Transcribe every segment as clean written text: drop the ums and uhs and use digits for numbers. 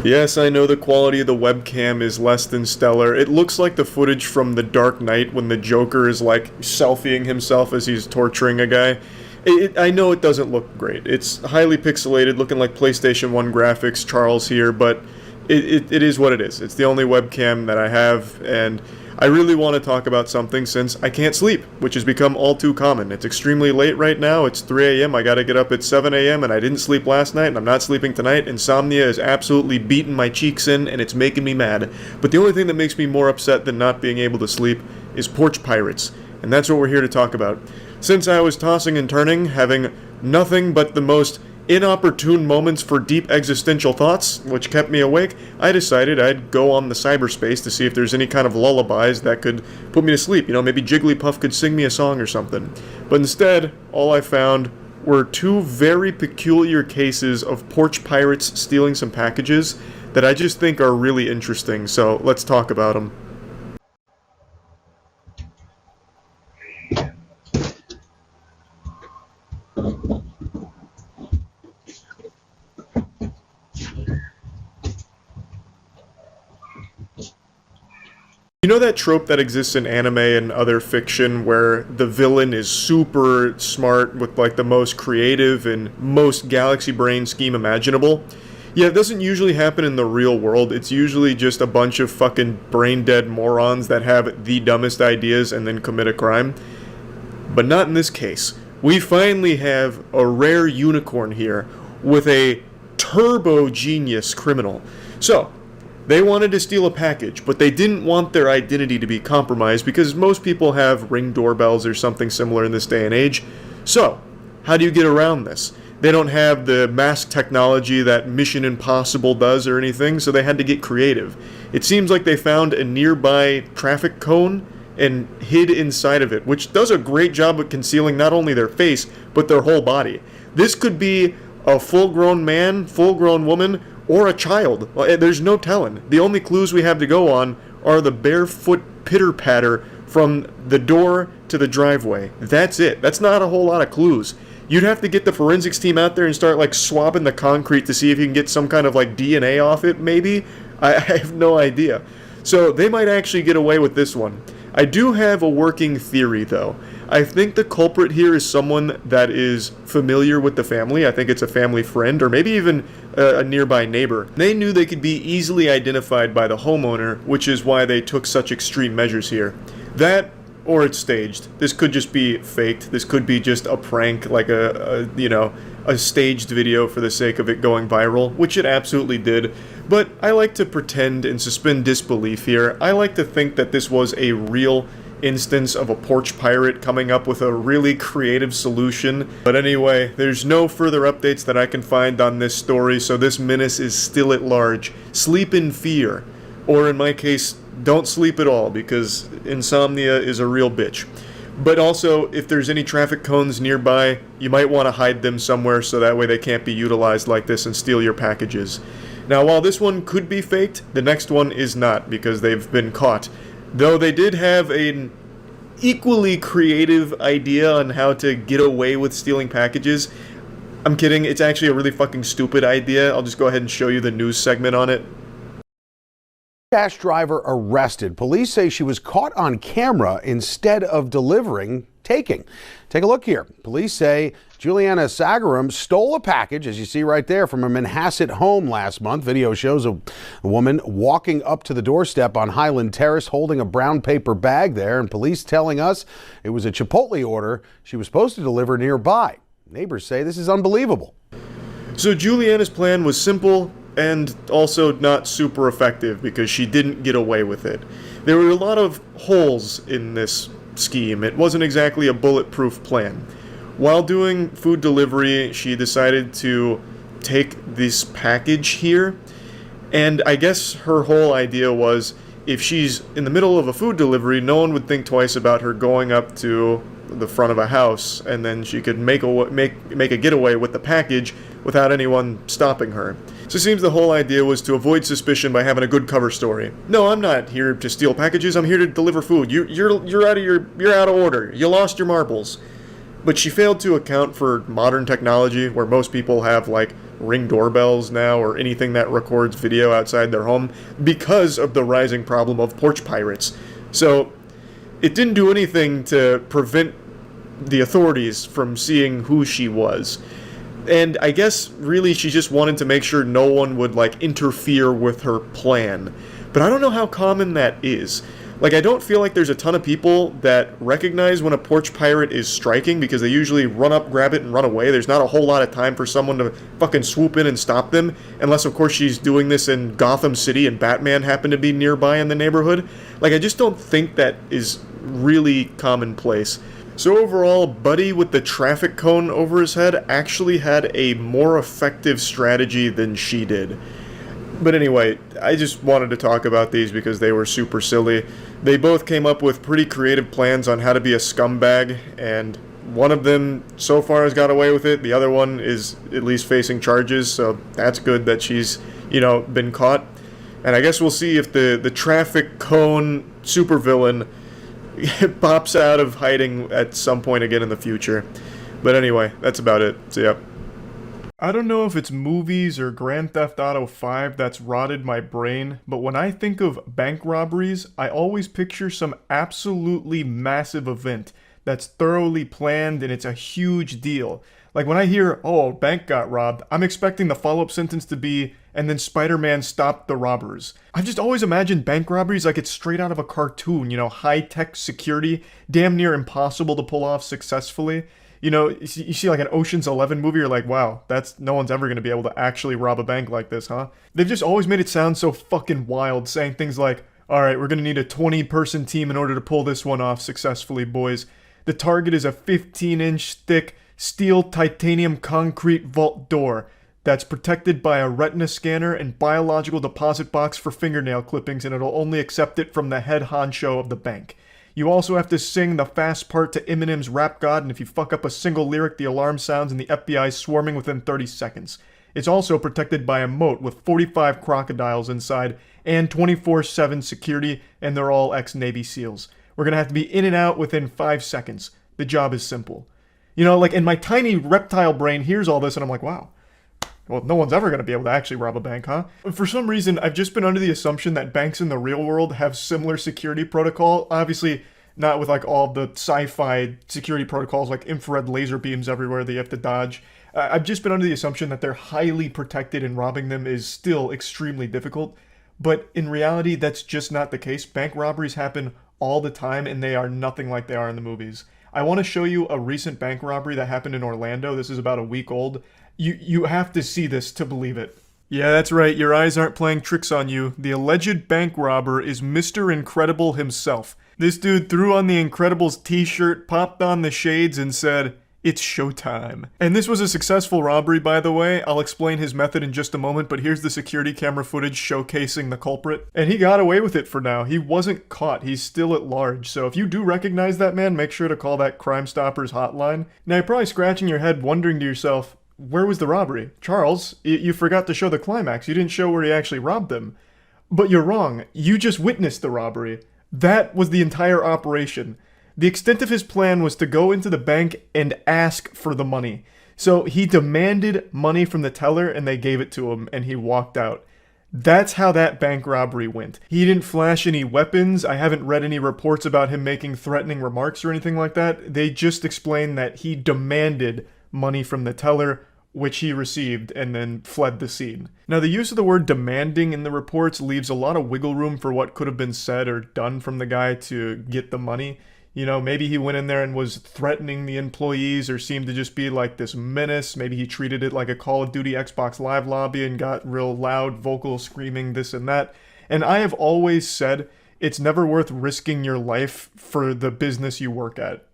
Yes, I know the quality of the webcam is less than stellar. It looks like the footage from The Dark Knight when the Joker is like selfieing himself as he's torturing a guy. I know it doesn't look great. It's highly pixelated, looking like PlayStation 1 graphics, Charles here, but it is what it is. It's the only webcam that I have, and I really want to talk about something since I can't sleep, which has become all too common. It's extremely late right now. It's 3 a.m. I gotta get up at 7 a.m. and I didn't sleep last night and I'm not sleeping tonight. Insomnia is absolutely beating my cheeks in and it's making me mad. But the only thing that makes me more upset than not being able to sleep is porch pirates. And that's what we're here to talk about. Since I was tossing and turning, having nothing but the most inopportune moments for deep existential thoughts, which kept me awake, I decided I'd go on the cyberspace to see if there's any kind of lullabies that could put me to sleep. You know, maybe Jigglypuff could sing me a song or something. But instead, all I found were two very peculiar cases of porch pirates stealing some packages that I just think are really interesting, so let's talk about them. You know that trope that exists in anime and other fiction where the villain is super smart with like the most creative and most galaxy brain scheme imaginable? Yeah, it doesn't usually happen in the real world. It's usually just a bunch of fucking brain dead morons that have the dumbest ideas and then commit a crime. But not in this case. We finally have a rare unicorn here with a turbo genius criminal. So, they wanted to steal a package, but they didn't want their identity to be compromised because most people have Ring doorbells or something similar in this day and age. So, how do you get around this? They don't have the mask technology that Mission Impossible does or anything, so they had to get creative. It seems like they found a nearby traffic cone and hid inside of it, which does a great job of concealing not only their face, but their whole body. This could be a full-grown man, full-grown woman, or a child. There's no telling. The only clues we have to go on are the barefoot pitter-patter from the door to the driveway. That's it. That's not a whole lot of clues. You'd have to get the forensics team out there and start like swabbing the concrete to see if you can get some kind of like DNA off it, maybe? I have no idea. So they might actually get away with this one. I do have a working theory though. I think the culprit here is someone that is familiar with the family. I think it's a family friend or maybe even a nearby neighbor. They knew they could be easily identified by the homeowner, which is why they took such extreme measures here. That, or it's staged. This could just be faked. This could be just a prank, like a staged video for the sake of it going viral, which it absolutely did. But I like to pretend and suspend disbelief here. I like to think that this was a real instance of a porch pirate coming up with a really creative solution. But anyway, there's no further updates that I can find on this story, so this menace is still at large. Sleep in fear. Or in my case, don't sleep at all, because insomnia is a real bitch. But also, if there's any traffic cones nearby, you might want to hide them somewhere so that way they can't be utilized like this and steal your packages. Now, while this one could be faked, the next one is not, because they've been caught. Though they did have an equally creative idea on how to get away with stealing packages. I'm kidding, it's actually a really fucking stupid idea. I'll just go ahead and show you the news segment on it. Dash driver arrested. Police say she was caught on camera instead of taking. Take a look here. Police say Juliana Sagaram stole a package, as you see right there, from a Manhasset home last month. Video shows a woman walking up to the doorstep on Highland Terrace holding a brown paper bag there, and police telling us it was a Chipotle order she was supposed to deliver nearby. Neighbors say this is unbelievable. So Juliana's plan was simple and also not super effective because she didn't get away with it. There were a lot of holes in this scheme. It wasn't exactly a bulletproof plan. While doing food delivery, she decided to take this package here, and I guess her whole idea was if she's in the middle of a food delivery, no one would think twice about her going up to the front of a house, and then she could make a getaway with the package without anyone stopping her. So it seems the whole idea was to avoid suspicion by having a good cover story. No, I'm not here to steal packages. I'm here to deliver food. You're out of order. You lost your marbles. But she failed to account for modern technology, where most people have like Ring doorbells now or anything that records video outside their home because of the rising problem of porch pirates. So it didn't do anything to prevent the authorities from seeing who she was. And I guess really she just wanted to make sure no one would like interfere with her plan. But I don't know how common that is. Like, I don't feel like there's a ton of people that recognize when a porch pirate is striking because they usually run up, grab it, and run away. There's not a whole lot of time for someone to fucking swoop in and stop them, unless, of course, she's doing this in Gotham City and Batman happened to be nearby in the neighborhood. Like, I just don't think that is really commonplace. So overall, Buddy with the traffic cone over his head actually had a more effective strategy than she did. But anyway, I just wanted to talk about these because they were super silly. They both came up with pretty creative plans on how to be a scumbag, and one of them so far has got away with it. The other one is at least facing charges, so that's good that she's, been caught. And I guess we'll see if the traffic cone supervillain pops out of hiding at some point again in the future. But anyway, that's about it. So yeah. I don't know if it's movies or Grand Theft Auto 5 that's rotted my brain, but when I think of bank robberies, I always picture some absolutely massive event that's thoroughly planned and it's a huge deal. Like when I hear, oh, a bank got robbed, I'm expecting the follow-up sentence to be, and then Spider-Man stopped the robbers. I've just always imagined bank robberies like it's straight out of a cartoon, high-tech security, damn near impossible to pull off successfully. You see like an Ocean's 11 movie, you're like, wow, no one's ever going to be able to actually rob a bank like this, huh? They've just always made it sound so fucking wild, saying things like, alright, we're going to need a 20-person team in order to pull this one off successfully, boys. The target is a 15-inch thick steel titanium concrete vault door that's protected by a retina scanner and biological deposit box for fingernail clippings, and it'll only accept it from the head honcho of the bank. You also have to sing the fast part to Eminem's Rap God, and if you fuck up a single lyric, the alarm sounds and the FBI is swarming within 30 seconds. It's also protected by a moat with 45 crocodiles inside and 24/7 security, and they're all ex-Navy SEALs. We're gonna have to be in and out within 5 seconds. The job is simple. In my tiny reptile brain hears all this and I'm like, wow. Well, no one's ever going to be able to actually rob a bank, huh? For some reason, I've just been under the assumption that banks in the real world have similar security protocol. Obviously, not with like all the sci-fi security protocols like infrared laser beams everywhere that you have to dodge. I've just been under the assumption that they're highly protected and robbing them is still extremely difficult. But in reality, that's just not the case. Bank robberies happen all the time and they are nothing like they are in the movies. I want to show you a recent bank robbery that happened in Orlando. This is about a week old. You have to see this to believe it. Yeah, that's right. Your eyes aren't playing tricks on you. The alleged bank robber is Mr. Incredible himself. This dude threw on the Incredibles t-shirt, popped on the shades, and said, "It's showtime." And this was a successful robbery, by the way. I'll explain his method in just a moment, but here's the security camera footage showcasing the culprit. And he got away with it for now. He wasn't caught. He's still at large. So if you do recognize that man, make sure to call that Crime Stoppers hotline. Now you're probably scratching your head wondering to yourself, where was the robbery? Charles, you forgot to show the climax. You didn't show where he actually robbed them. But you're wrong. You just witnessed the robbery. That was the entire operation. The extent of his plan was to go into the bank and ask for the money. So he demanded money from the teller and they gave it to him and he walked out. That's how that bank robbery went. He didn't flash any weapons. I haven't read any reports about him making threatening remarks or anything like that. They just explained that he demanded money from the teller, which he received, and then fled the scene. Now, the use of the word demanding in the reports leaves a lot of wiggle room for what could have been said or done from the guy to get the money. Maybe he went in there and was threatening the employees or seemed to just be like this menace. Maybe he treated it like a Call of Duty Xbox Live lobby and got real loud, vocal, screaming, this and that. And I have always said it's never worth risking your life for the business you work at,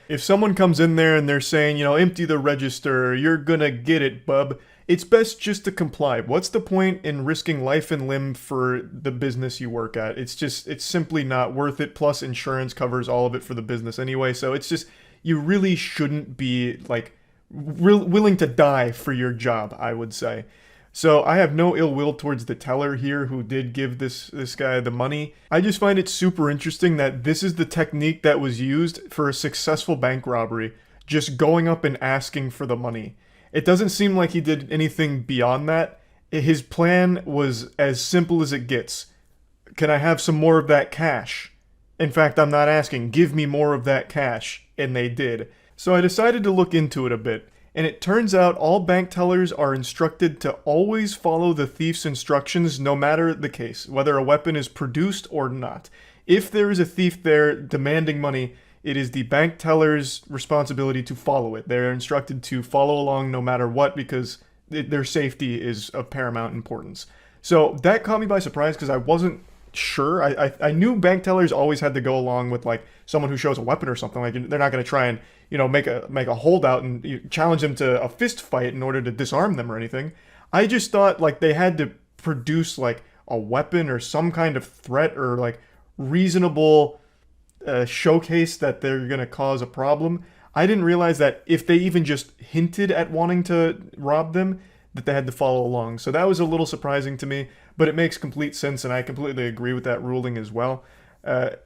If someone comes in there and they're saying, empty the register, you're gonna get it, bub, it's best just to comply. What's the point in risking life and limb for the business you work at? It's simply not worth it. Plus, insurance covers all of it for the business anyway. So you really shouldn't be willing to die for your job, I would say. So I have no ill will towards the teller here who did give this guy the money. I just find it super interesting that this is the technique that was used for a successful bank robbery, just going up and asking for the money. It doesn't seem like he did anything beyond that. His plan was as simple as it gets. Can I have some more of that cash? In fact, I'm not asking. Give me more of that cash. And they did. So I decided to look into it a bit. And it turns out all bank tellers are instructed to always follow the thief's instructions no matter the case, whether a weapon is produced or not. If there is a thief there demanding money, it is the bank teller's responsibility to follow it. They're instructed to follow along no matter what because their safety is of paramount importance. So that caught me by surprise because I wasn't sure. I knew bank tellers always had to go along with like someone who shows a weapon or something. Like they're not going to try and make a holdout and challenge them to a fist fight in order to disarm them or anything. I just thought like they had to produce like a weapon or some kind of threat or like reasonable showcase that they're going to cause a problem. I didn't realize that if they even just hinted at wanting to rob them, that they had to follow along. So that was a little surprising to me, but it makes complete sense, and I completely agree with that ruling as well.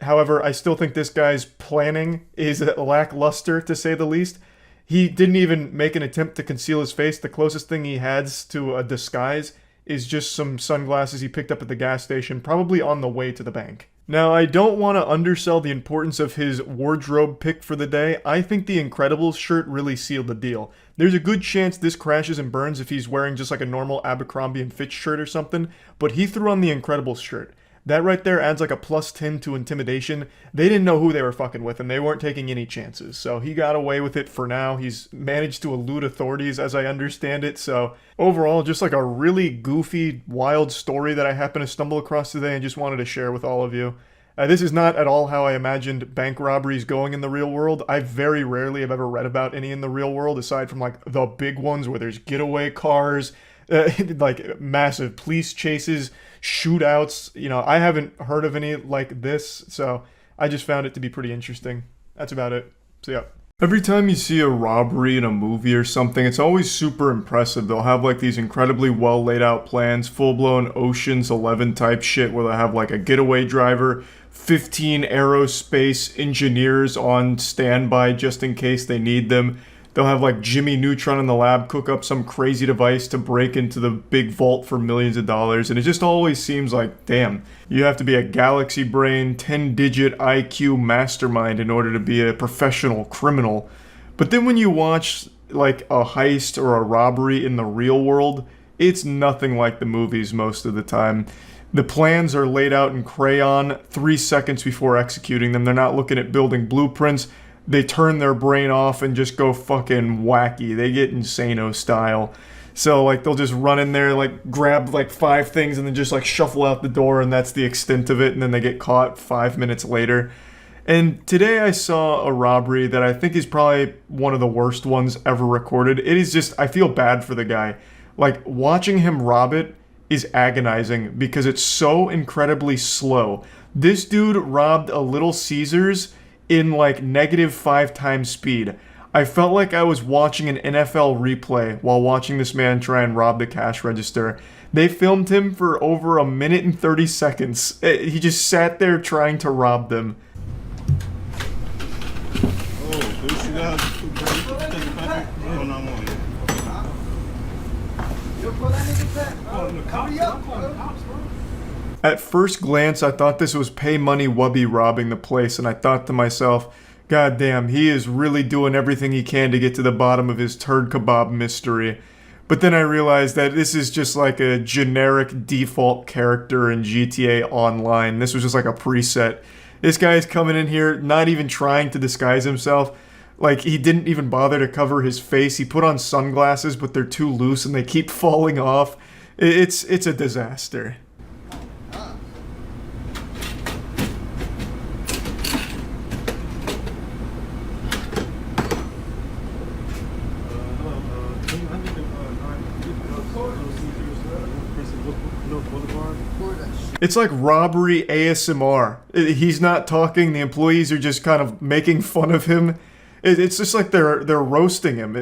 However, I still think this guy's planning is lackluster, to say the least. He didn't even make an attempt to conceal his face. The closest thing he has to a disguise is just some sunglasses he picked up at the gas station, probably on the way to the bank. Now, I don't want to undersell the importance of his wardrobe pick for the day. I think the Incredibles shirt really sealed the deal. There's a good chance this crashes and burns if he's wearing just like a normal Abercrombie & Fitch shirt or something, but he threw on the Incredibles shirt. That right there adds like a +10 to intimidation. They didn't know who they were fucking with, and they weren't taking any chances. So he got away with it for now. He's managed to elude authorities, as I understand it. So overall, just like a really goofy, wild story that I happened to stumble across today and just wanted to share with all of you. This is not at all how I imagined bank robberies going in the real world. I very rarely have ever read about any in the real world, aside from like the big ones where there's getaway cars, like massive police chases, shootouts. I haven't heard of any like this, so I just found it to be pretty interesting. That's about it. So yeah. Every time you see a robbery in a movie or something, it's always super impressive. They'll have like these incredibly well laid out plans, full-blown Ocean's 11 type shit where they'll have like a getaway driver, 15 aerospace engineers on standby just in case they need them. They'll have like Jimmy Neutron in the lab cook up some crazy device to break into the big vault for millions of dollars. And it just always seems like, damn, you have to be a galaxy brain, 10-digit IQ mastermind in order to be a professional criminal. But then when you watch like a heist or a robbery in the real world, it's nothing like the movies most of the time. The plans are laid out in crayon 3 seconds before executing them. They're not looking at building blueprints. They turn their brain off and just go fucking wacky. They get insano style. So like they'll just run in there, like grab like 5 things and then just like shuffle out the door, and that's the extent of it, and then they get caught 5 minutes later. And today I saw a robbery that I think is probably one of the worst ones ever recorded. It is just, I feel bad for the guy. Like watching him rob it is agonizing because it's so incredibly slow. This dude robbed a Little Caesars in like -5 times speed. I felt like I was watching an NFL replay while watching this man try and rob the cash register. They filmed him for over 1 minute and 30 seconds. He just sat there trying to rob them. At first glance, I thought this was Pay Money Wubby robbing the place, and I thought to myself, God damn, he is really doing everything he can to get to the bottom of his turd kebab mystery. But then I realized that this is just like a generic default character in GTA Online. This was just like a preset. This guy is coming in here not even trying to disguise himself. Like, he didn't even bother to cover his face. He put on sunglasses, but they're too loose and they keep falling off. It's a disaster. It's like robbery ASMR. He's not talking. The employees are just kind of making fun of him. It's just like they're roasting him.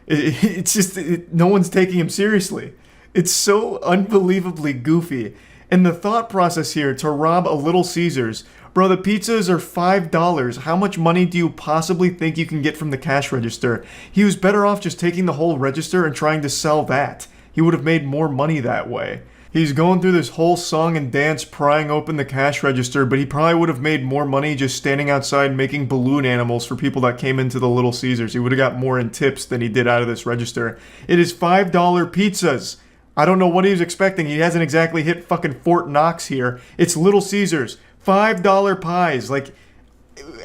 It's just no one's taking him seriously. It's so unbelievably goofy. And the thought process here to rob a Little Caesars, Bro, the pizzas are $5. How much money do you possibly think you can get from the cash register? He was better off just taking the whole register and trying to sell that. He would have made more money that way. He's going through this whole song and dance prying open the cash register, but he probably would have made more money just standing outside making balloon animals for people that came into the Little Caesars. He would have got more in tips than he did out of this register. It is $5 pizzas. I don't know what he was expecting. He hasn't exactly hit fucking Fort Knox here. It's Little Caesars. $5 pies. Like,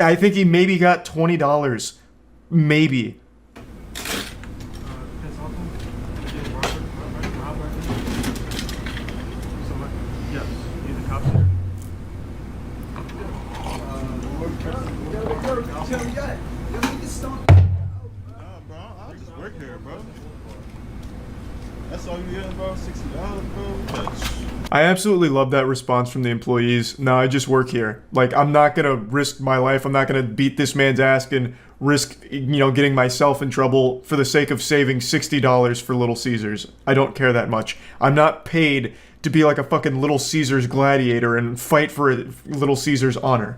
I think he maybe got $20. Maybe. That's all you getting, bro? $60, bro? I absolutely love that response from the employees. No, I just work here. Like, I'm not gonna risk my life. I'm not gonna beat this man's ass and risk, getting myself in trouble for the sake of saving $60 for Little Caesars. I don't care that much. I'm not paid to be like a fucking Little Caesars gladiator and fight for Little Caesars honor.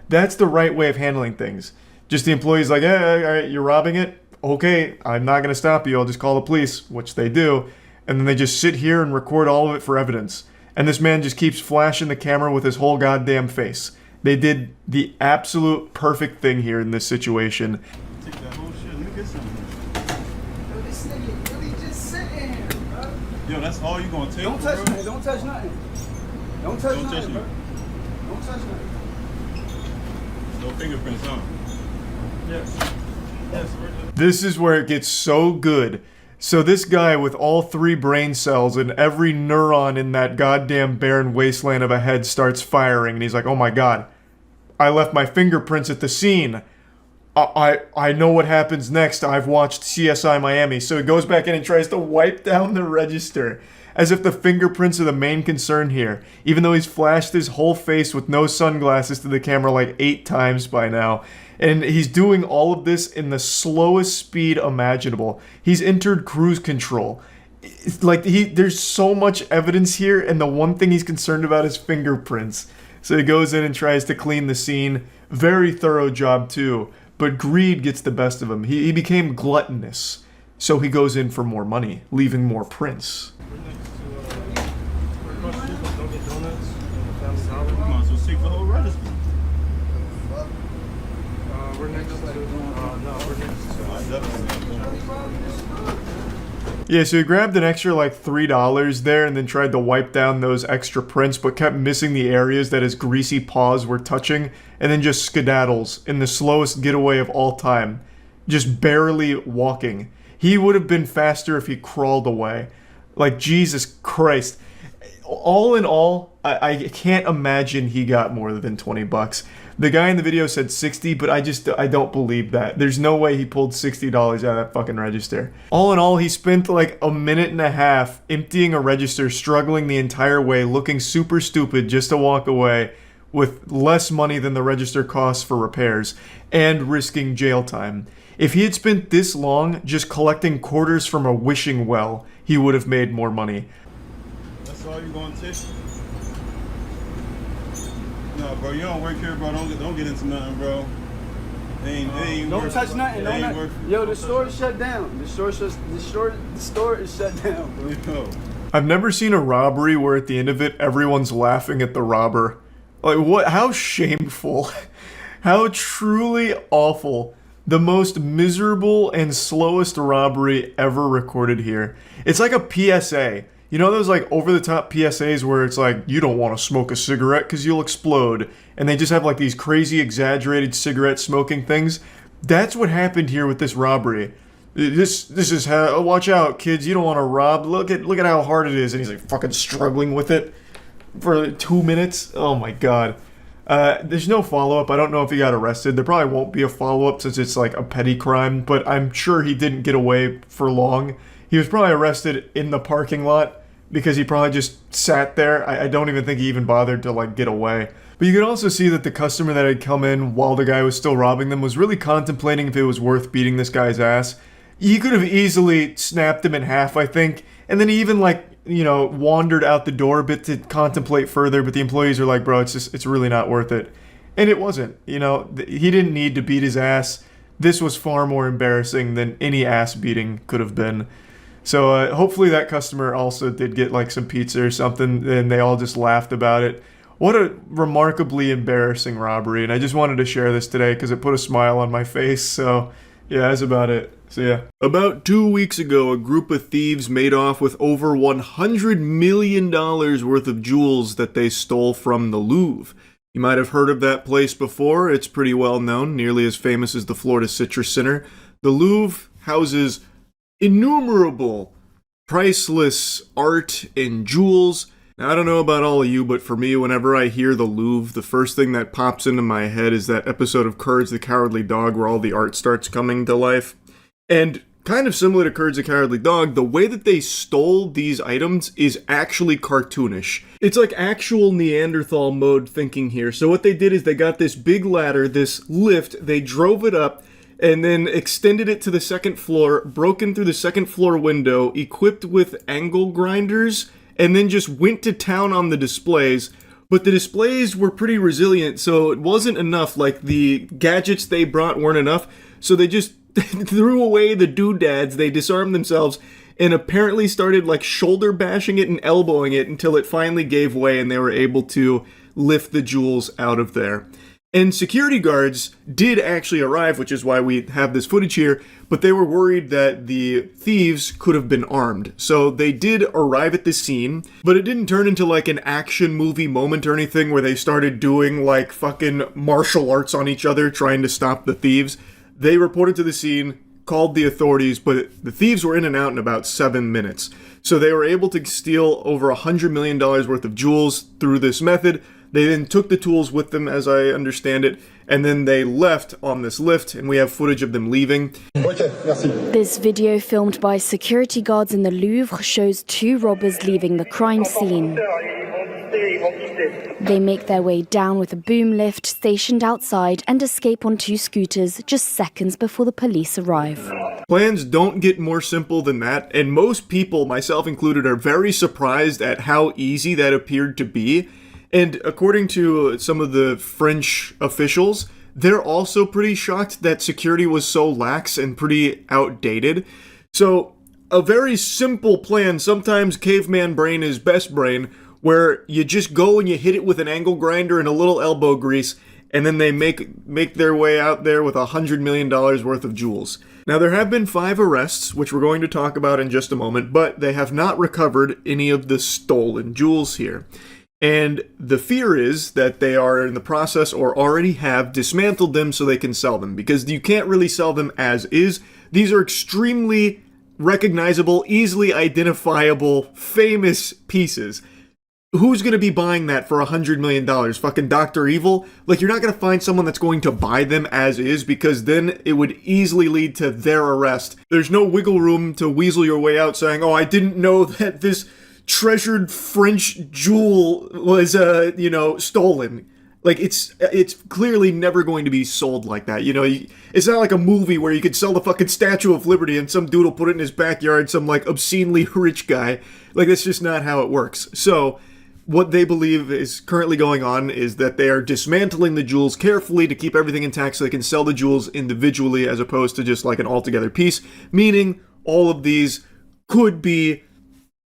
That's the right way of handling things. Just the employees like, all right, you're robbing it? Okay, I'm not going to stop you. I'll just call the police, which they do. And then they just sit here and record all of it for evidence. And this man just keeps flashing the camera with his whole goddamn face. They did the absolute perfect thing here in this situation. Take that whole shit. Let me get something. Yo, this nigga really just sitting here, bro. Yo, that's all you gonna take? Don't touch nothing. Don't touch nothing. Don't touch nothing, bro. Don't touch nothing. No fingerprints, huh? Yes. This is where it gets so good. So this guy with all 3 brain cells and every neuron in that goddamn barren wasteland of a head starts firing, and he's like, oh my god, I left my fingerprints at the scene. I know what happens next. I've watched CSI Miami. So he goes back in and tries to wipe down the register, as if the fingerprints are the main concern here, even though he's flashed his whole face with no sunglasses to the camera like 8 times by now. And he's doing all of this in the slowest speed imaginable. He's entered cruise control. It's like there's so much evidence here, and the one thing he's concerned about is fingerprints. So he goes in and tries to clean the scene. Very thorough job too, but greed gets the best of him. He became gluttonous, so he goes in for more money, leaving more prints. Yeah, so he grabbed an extra like $3 there and then tried to wipe down those extra prints, but kept missing the areas that his greasy paws were touching, and then just skedaddles in the slowest getaway of all time, just barely walking. He would have been faster if he crawled away. Like, Jesus Christ. All in all, I can't imagine he got more than $20. The guy in the video said 60, but I don't believe that. There's no way he pulled $60 out of that fucking register. All in all, he spent like a minute and a half emptying a register, struggling the entire way, looking super stupid just to walk away with less money than the register costs for repairs, and risking jail time. If he had spent this long just collecting quarters from a wishing well, he would have made more money. That's all you gonna take? No, bro, you don't work here, bro. Don't get into nothing, bro. They ain't Don't worth touch it. nothing. They Don't ain't nothing. worth it. Yo, the store is shut down. The store is shut down, bro. Yo. I've never seen a robbery where at the end of it, everyone's laughing at the robber. Like, what? How shameful. How truly awful. The most miserable and slowest robbery ever recorded here. It's like a PSA. You know those like over-the-top PSAs where it's like, you don't want to smoke a cigarette because you'll explode. And they just have like these crazy exaggerated cigarette smoking things. That's what happened here with this robbery. This is how, watch out kids, you don't want to rob. Look at how hard it is. And he's like fucking struggling with it for 2 minutes. Oh my god. There's no follow-up. I don't know if he got arrested. There probably won't be a follow-up since it's like a petty crime, but I'm sure he didn't get away for long. He was probably arrested in the parking lot because he probably just sat there. I don't even think he even bothered to like get away. But you can also see that the customer that had come in while the guy was still robbing them was really contemplating if it was worth beating this guy's ass. He could have easily snapped him in half, I think, and then he even like wandered out the door a bit to contemplate further, but the employees are like, bro, it's really not worth it. And it wasn't. He didn't need to beat his ass. This was far more embarrassing than any ass beating could have been. So hopefully that customer also did get like some pizza or something, and they all just laughed about it. What a remarkably embarrassing robbery, and I just wanted to share this today because it put a smile on my face. So yeah, that's about it. So yeah. About 2 weeks ago, a group of thieves made off with over $100 million worth of jewels that they stole from the Louvre. You might have heard of that place before. It's pretty well known, nearly as famous as the Florida Citrus Center. The Louvre houses innumerable priceless art and jewels. Now, I don't know about all of you, but for me, whenever I hear the Louvre, the first thing that pops into my head is that episode of Courage the Cowardly Dog where all the art starts coming to life. And kind of similar to Courage the Cowardly Dog, the way that they stole these items is actually cartoonish. It's like actual Neanderthal mode thinking here. So what they did is they got this big ladder, this lift, they drove it up, and then extended it to the second floor, broke in through the second floor window, equipped with angle grinders, and then just went to town on the displays. But the displays were pretty resilient, so it wasn't enough. Like, the gadgets they brought weren't enough, so they just threw away the doodads, they disarmed themselves, and apparently started like shoulder bashing it and elbowing it until it finally gave way and they were able to lift the jewels out of there. And security guards did actually arrive, which is why we have this footage here, but they were worried that the thieves could have been armed. So they did arrive at the scene, but it didn't turn into like an action movie moment or anything where they started doing like fucking martial arts on each other trying to stop the thieves. They reported to the scene, called the authorities, but the thieves were in and out in about 7 minutes. So they were able to steal over $100 million worth of jewels through this method. They then took the tools with them, as I understand it, and then they left on this lift, and we have footage of them leaving. This video filmed by security guards in the Louvre shows two robbers leaving the crime scene. They make their way down with a boom lift stationed outside and escape on two scooters just seconds before the police arrive. Plans don't get more simple than that, and most people, myself included, are very surprised at how easy that appeared to be. And according to some of the French officials, they're also pretty shocked that security was so lax and pretty outdated. So, a very simple plan, sometimes caveman brain is best brain, where you just go and you hit it with an angle grinder and a little elbow grease, and then they make their way out there with $100 million worth of jewels. Now, there have been 5 arrests, which we're going to talk about in just a moment, but they have not recovered any of the stolen jewels here. And the fear is that they are in the process or already have dismantled them so they can sell them, because you can't really sell them as is. These are extremely recognizable, easily identifiable, famous pieces. Who's going to be buying that for $100 million? Fucking Dr. Evil? Like, you're not going to find someone that's going to buy them as is, because then it would easily lead to their arrest. There's no wiggle room to weasel your way out saying, oh, I didn't know that this treasured French jewel was, stolen. Like, it's clearly never going to be sold like that. It's not like a movie where you could sell the fucking Statue of Liberty and some dude will put it in his backyard, some, like, obscenely rich guy. Like, that's just not how it works. So, what they believe is currently going on is that they are dismantling the jewels carefully to keep everything intact so they can sell the jewels individually as opposed to just like an altogether piece, meaning all of these could be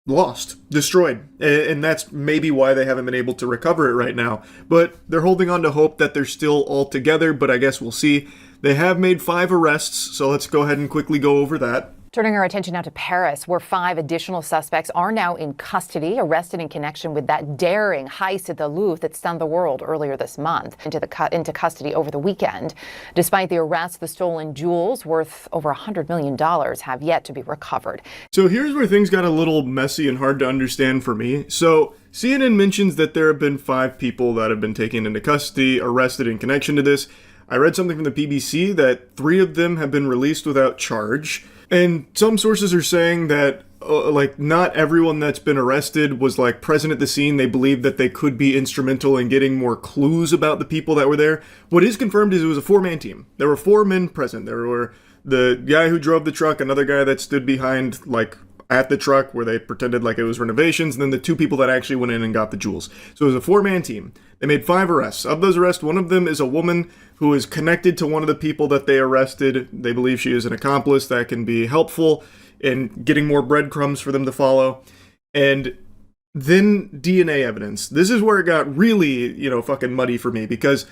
lost, destroyed, and that's maybe why they haven't been able to recover it right now. But they're holding on to hope that they're still all together, but I guess we'll see. They have made 5 arrests, so let's go ahead and quickly go over that. Turning our attention now to Paris, where 5 additional suspects are now in custody, arrested in connection with that daring heist at the Louvre that stunned the world earlier this month. Into custody over the weekend. Despite the arrests, the stolen jewels, worth over $100 million, have yet to be recovered. So here's where things got a little messy and hard to understand for me. So CNN mentions that there have been 5 people that have been taken into custody, arrested in connection to this. I read something from the BBC that 3 of them have been released without charge. And some sources are saying that, not everyone that's been arrested was, present at the scene. They believe that they could be instrumental in getting more clues about the people that were there. What is confirmed is it was a 4-man team. There were 4 men present. There were the guy who drove the truck, another guy that stood behind, at the truck where they pretended like it was renovations, and then the 2 people that actually went in and got the jewels. So it was a 4-man team. They made 5 arrests. Of those arrests, one of them is a woman who is connected to one of the people that they arrested. They believe she is an accomplice that can be helpful in getting more breadcrumbs for them to follow. And then DNA evidence. This is where it got really, fucking muddy for me, because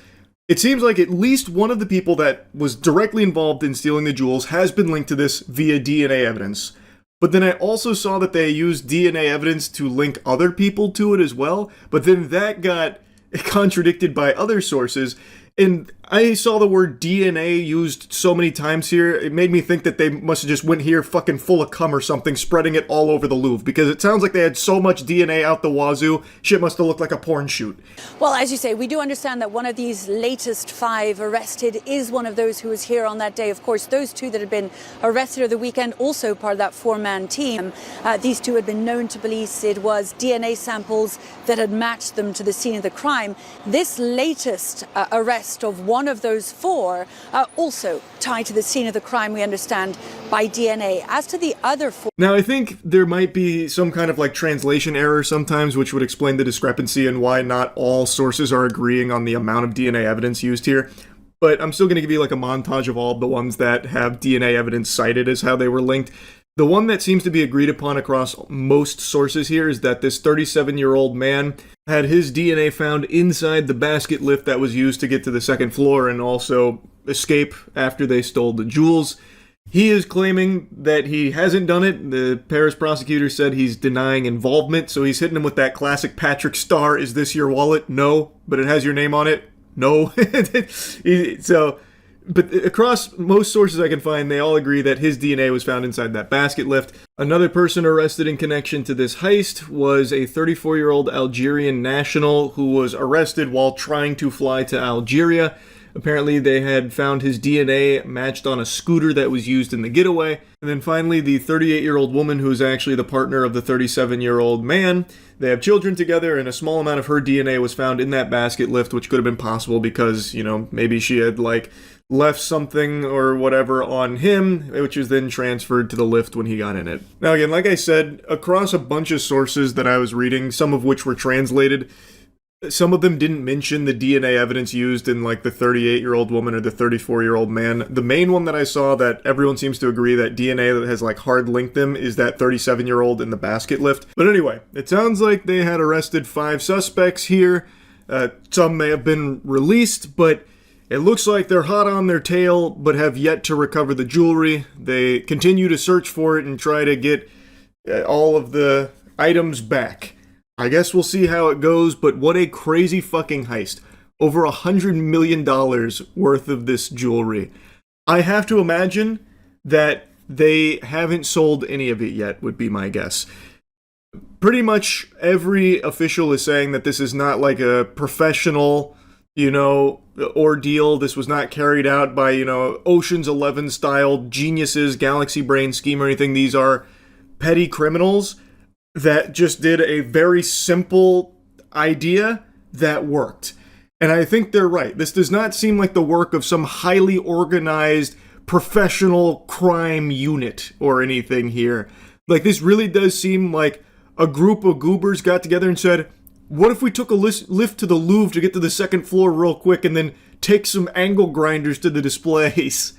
it seems like at least one of the people that was directly involved in stealing the jewels has been linked to this via DNA evidence. But then I also saw that they used DNA evidence to link other people to it as well, but then that got contradicted by other sources. And I saw the word DNA used so many times here, it made me think that they must have just went here fucking full of cum or something, spreading it all over the Louvre, because it sounds like they had so much DNA out the wazoo, shit must have looked like a porn shoot. Well, as you say, we do understand that one of these latest 5 arrested is one of those who was here on that day. Of course, those 2 that had been arrested over the weekend, also part of that 4-man team. These 2 had been known to police. It was DNA samples that had matched them to the scene of the crime. This latest arrest of one of those 4 also tied to the scene of the crime, we understand, by DNA. As to the other 4... Now, I think there might be some kind of translation error sometimes, which would explain the discrepancy and why not all sources are agreeing on the amount of DNA evidence used here. But I'm still going to give you a montage of all of the ones that have DNA evidence cited as how they were linked. The one that seems to be agreed upon across most sources here is that this 37-year-old man had his DNA found inside the basket lift that was used to get to the 2nd floor and also escape after they stole the jewels. He is claiming that he hasn't done it. The Paris prosecutor said he's denying involvement, so he's hitting him with that classic Patrick Star, is this your wallet? No, but it has your name on it? No. But across most sources I can find, they all agree that his DNA was found inside that basket lift. Another person arrested in connection to this heist was a 34-year-old Algerian national who was arrested while trying to fly to Algeria. Apparently they had found his DNA matched on a scooter that was used in the getaway. And then finally, the 38-year-old woman who is actually the partner of the 37-year-old man. They have children together, and a small amount of her DNA was found in that basket lift, which could have been possible because, maybe she had, left something or whatever on him, which was then transferred to the lift when he got in it. Now again, like I said, across a bunch of sources that I was reading, some of which were translated, some of them didn't mention the DNA evidence used in the 38-year-old woman or the 34-year-old man. The main one that I saw that everyone seems to agree that DNA that has hard linked them is that 37-year-old in the basket lift. But anyway, it sounds like they had arrested 5 suspects here. Some may have been released, but it looks like they're hot on their tail, but have yet to recover the jewelry. They continue to search for it and try to get all of the items back. I guess we'll see how it goes, but what a crazy fucking heist. Over $100 million worth of this jewelry. I have to imagine that they haven't sold any of it yet, would be my guess. Pretty much every official is saying that this is not a professional, ordeal. This was not carried out by, Ocean's 11 style geniuses, galaxy brain scheme or anything. These are petty criminals that just did a very simple idea that worked. And I think they're right. This does not seem like the work of some highly organized professional crime unit or anything here. This really does seem like a group of goobers got together and said, what if we took a lift to the Louvre to get to the 2nd floor real quick and then take some angle grinders to the displays?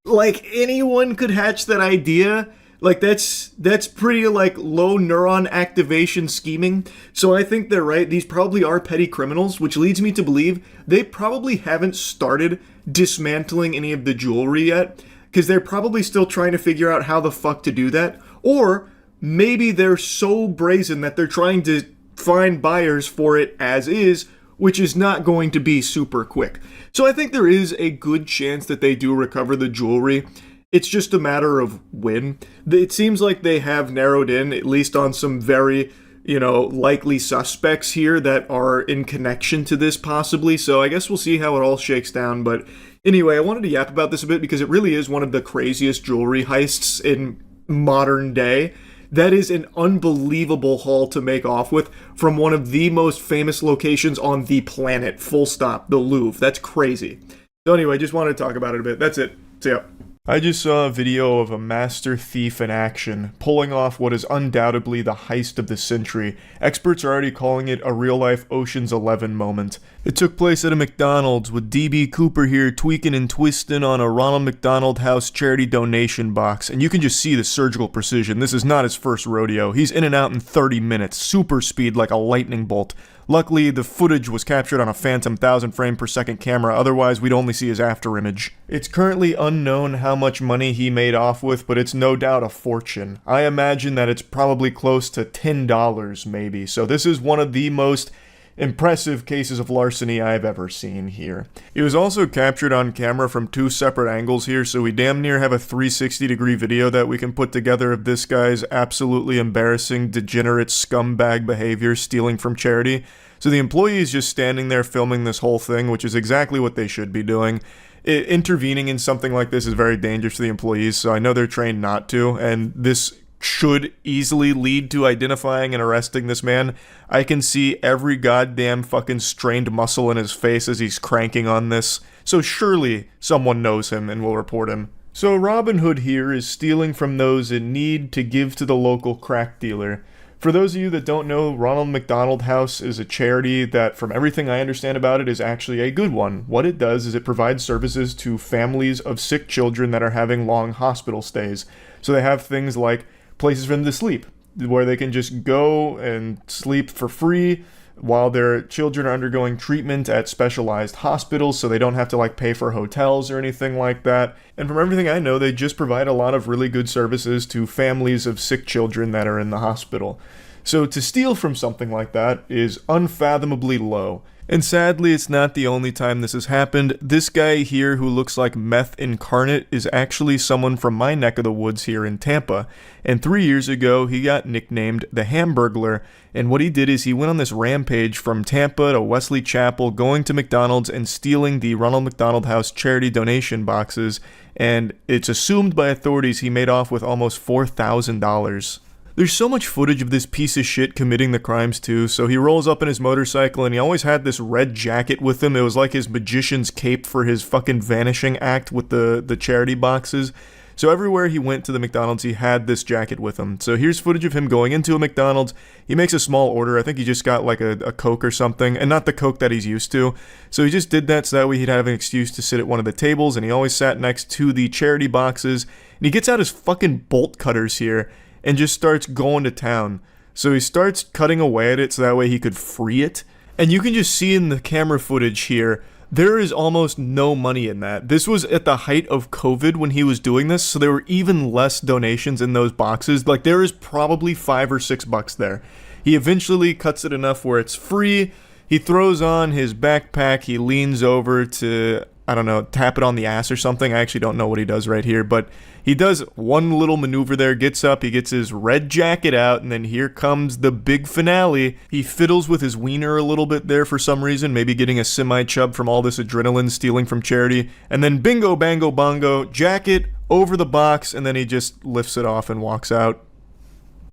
Anyone could hatch that idea. That's pretty low neuron activation scheming. So I think they're right. These probably are petty criminals, which leads me to believe they probably haven't started dismantling any of the jewelry yet, because they're probably still trying to figure out how the fuck to do that. Or maybe they're so brazen that they're trying to find buyers for it as is, which is not going to be super quick. So I think there is a good chance that they do recover the jewelry. It's just a matter of when. It seems like they have narrowed in, at least on some very, likely suspects here that are in connection to this possibly. So I guess we'll see how it all shakes down. But anyway, I wanted to yap about this a bit because it really is one of the craziest jewelry heists in modern day. That is an unbelievable haul to make off with from one of the most famous locations on the planet, full stop, the Louvre. That's crazy. So anyway, just wanted to talk about it a bit. That's it. See ya. I just saw a video of a master thief in action, pulling off what is undoubtedly the heist of the century. Experts are already calling it a real-life Ocean's 11 moment. It took place at a McDonald's, with DB Cooper here tweaking and twisting on a Ronald McDonald House charity donation box, and you can just see the surgical precision. This is not his first rodeo. He's in and out in 30 minutes, super speed like a lightning bolt. Luckily, the footage was captured on a phantom 1000 frame per second camera, otherwise we'd only see his after image. It's currently unknown how much money he made off with, but it's no doubt a fortune. I imagine that it's probably close to $10 maybe, so this is one of the most impressive cases of larceny I've ever seen here. It was also captured on camera from 2 separate angles here, so we damn near have a 360-degree video that we can put together of this guy's absolutely embarrassing, degenerate scumbag behavior stealing from charity. So the employee is just standing there filming this whole thing, which is exactly what they should be doing. Intervening in something like this is very dangerous to the employees, so I know they're trained not to, and this should easily lead to identifying and arresting this man. I can see every goddamn fucking strained muscle in his face as he's cranking on this, so surely someone knows him and will report him. So Robin Hood here is stealing from those in need to give to the local crack dealer. For those of you that don't know, Ronald McDonald House is a charity that, from everything I understand about it, is actually a good one. What it does is it provides services to families of sick children that are having long hospital stays. So they have things like places for them to sleep, where they can just go and sleep for free while their children are undergoing treatment at specialized hospitals, so they don't have to like pay for hotels or anything like that. And from everything I know, they just provide a lot of really good services to families of sick children that are in the hospital. So to steal from something like that is unfathomably low. And sadly, it's not the only time this has happened. This guy here who looks like meth incarnate is actually someone from my neck of the woods here in Tampa. And 3 years ago, he got nicknamed the Hamburglar. And what he did is he went on this rampage from Tampa to Wesley Chapel, going to McDonald's and stealing the Ronald McDonald House charity donation boxes. And it's assumed by authorities he made off with almost $4,000. There's so much footage of this piece of shit committing the crimes too, so he rolls up in his motorcycle and he always had this red jacket with him. It was like his magician's cape for his fucking vanishing act with the charity boxes. So everywhere he went to the McDonald's, he had this jacket with him. So here's footage of him going into a McDonald's. He makes a small order. I think he just got like a Coke or something, and not the Coke that he's used to. So he just did that so that way he'd have an excuse to sit at one of the tables, and he always sat next to the charity boxes. And he gets out his fucking bolt cutters here and just starts going to town. So he starts cutting away at it so that way he could free it. And you can just see in the camera footage here, there is almost no money in that. This was at the height of COVID when he was doing this, so there were even less donations in those boxes. Like, there is probably $5 or $6 there. He eventually cuts it enough where it's free. He throws on his backpack. He leans over to, I don't know, tap it on the ass or something. I actually don't know what he does right here, but he does one little maneuver there, gets up, he gets his red jacket out, and then here comes the big finale. He fiddles with his wiener a little bit there for some reason, maybe getting a semi-chub from all this adrenaline stealing from charity, and then bingo, bango, bongo, jacket over the box, and then he just lifts it off and walks out.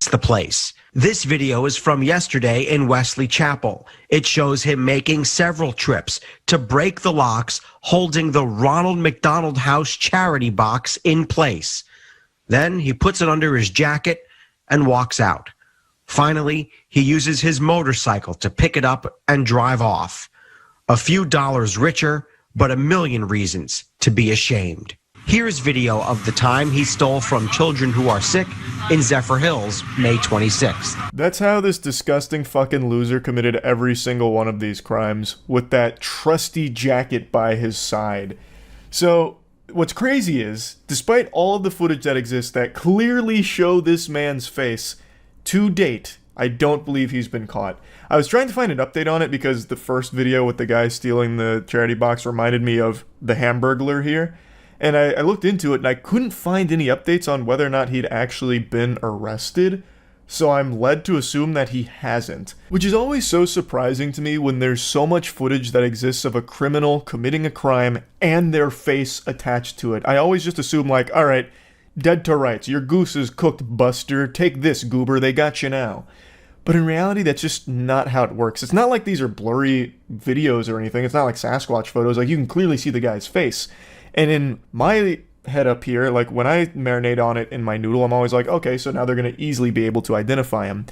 The place. This video is from yesterday in Wesley Chapel. It shows him making several trips to break the locks, holding the Ronald McDonald House charity box in place. Then he puts it under his jacket and walks out. Finally, he uses his motorcycle to pick it up and drive off. A few dollars richer, but a million reasons to be ashamed. Here's video of the time he stole from children who are sick in Zephyr Hills, May 26th. That's how this disgusting fucking loser committed every single one of these crimes, with that trusty jacket by his side. So, what's crazy is, despite all of the footage that exists that clearly show this man's face, to date, I don't believe he's been caught. I was trying to find an update on it because the first video with the guy stealing the charity box reminded me of the Hamburglar here. And I looked into it and I couldn't find any updates on whether or not he'd actually been arrested. So I'm led to assume that he hasn't. Which is always so surprising to me when there's so much footage that exists of a criminal committing a crime and their face attached to it. I always just assume like, alright, dead to rights, your goose is cooked, Buster, take this, goober, they got you now. But in reality, that's just not how it works. It's not like these are blurry videos or anything. It's not like Sasquatch photos. Like, you can clearly see the guy's face. And in my head up here. Like, when I marinate on it in my noodle, I'm always like, okay, so now they're going to easily be able to identify him.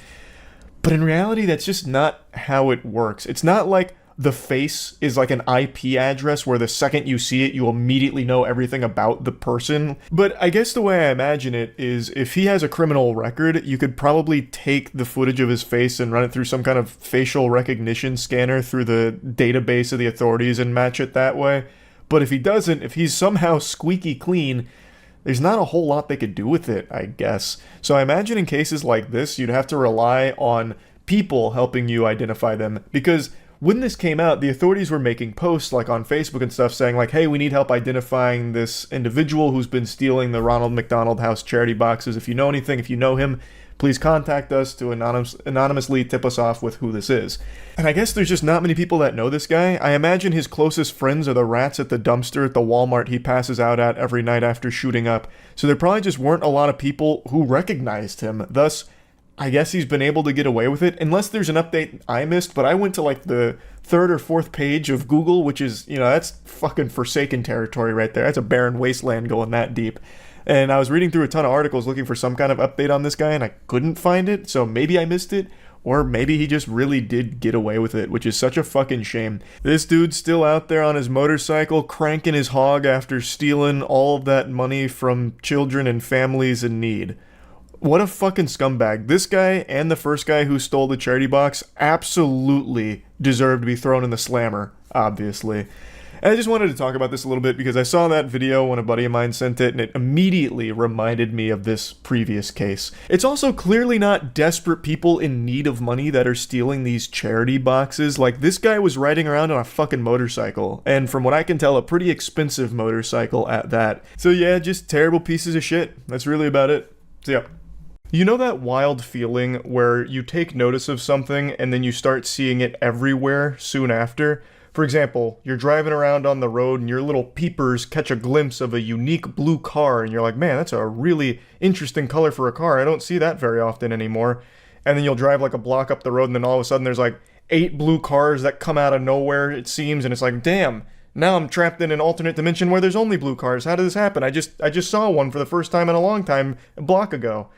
But in reality, that's just not how it works. It's not like the face is like an IP address where the second you see it, you immediately know everything about the person. But I guess the way I imagine it is if he has a criminal record, you could probably take the footage of his face and run it through some kind of facial recognition scanner through the database of the authorities and match it that way. But if he doesn't, if he's somehow squeaky clean, there's not a whole lot they could do with it, I guess. So I imagine in cases like this, you'd have to rely on people helping you identify them, because when this came out, the authorities were making posts like on Facebook and stuff saying like, hey, we need help identifying this individual who's been stealing the Ronald McDonald House charity boxes. If you know anything, if you know him, please contact us to anonymously tip us off with who this is. And I guess there's just not many people that know this guy. I imagine his closest friends are the rats at the dumpster at the Walmart he passes out at every night after shooting up. So there probably just weren't a lot of people who recognized him. Thus, I guess he's been able to get away with it, unless there's an update I missed, but I went to like the 3rd or 4th page of Google, which is, you know, that's fucking forsaken territory right there. That's a barren wasteland going that deep. And I was reading through a ton of articles looking for some kind of update on this guy, and I couldn't find it, so maybe I missed it, or maybe he just really did get away with it, which is such a fucking shame. This dude's still out there on his motorcycle, cranking his hog after stealing all of that money from children and families in need. What a fucking scumbag. This guy and the first guy who stole the charity box absolutely deserve to be thrown in the slammer, obviously. And I just wanted to talk about this a little bit because I saw that video when a buddy of mine sent it, and it immediately reminded me of this previous case. It's also clearly not desperate people in need of money that are stealing these charity boxes. Like, this guy was riding around on a fucking motorcycle, and from what I can tell, a pretty expensive motorcycle at that. So yeah, just terrible pieces of shit. That's really about it. So yeah. You know that wild feeling where you take notice of something and then you start seeing it everywhere soon after? For example, you're driving around on the road and your little peepers catch a glimpse of a unique blue car and you're like, man, that's a really interesting color for a car. I don't see that very often anymore. And then you'll drive like a block up the road and then all of a sudden there's like 8 blue cars that come out of nowhere, it seems, and it's like, damn, now I'm trapped in an alternate dimension where there's only blue cars. How did this happen? I just saw one for the first time in a long time a block ago.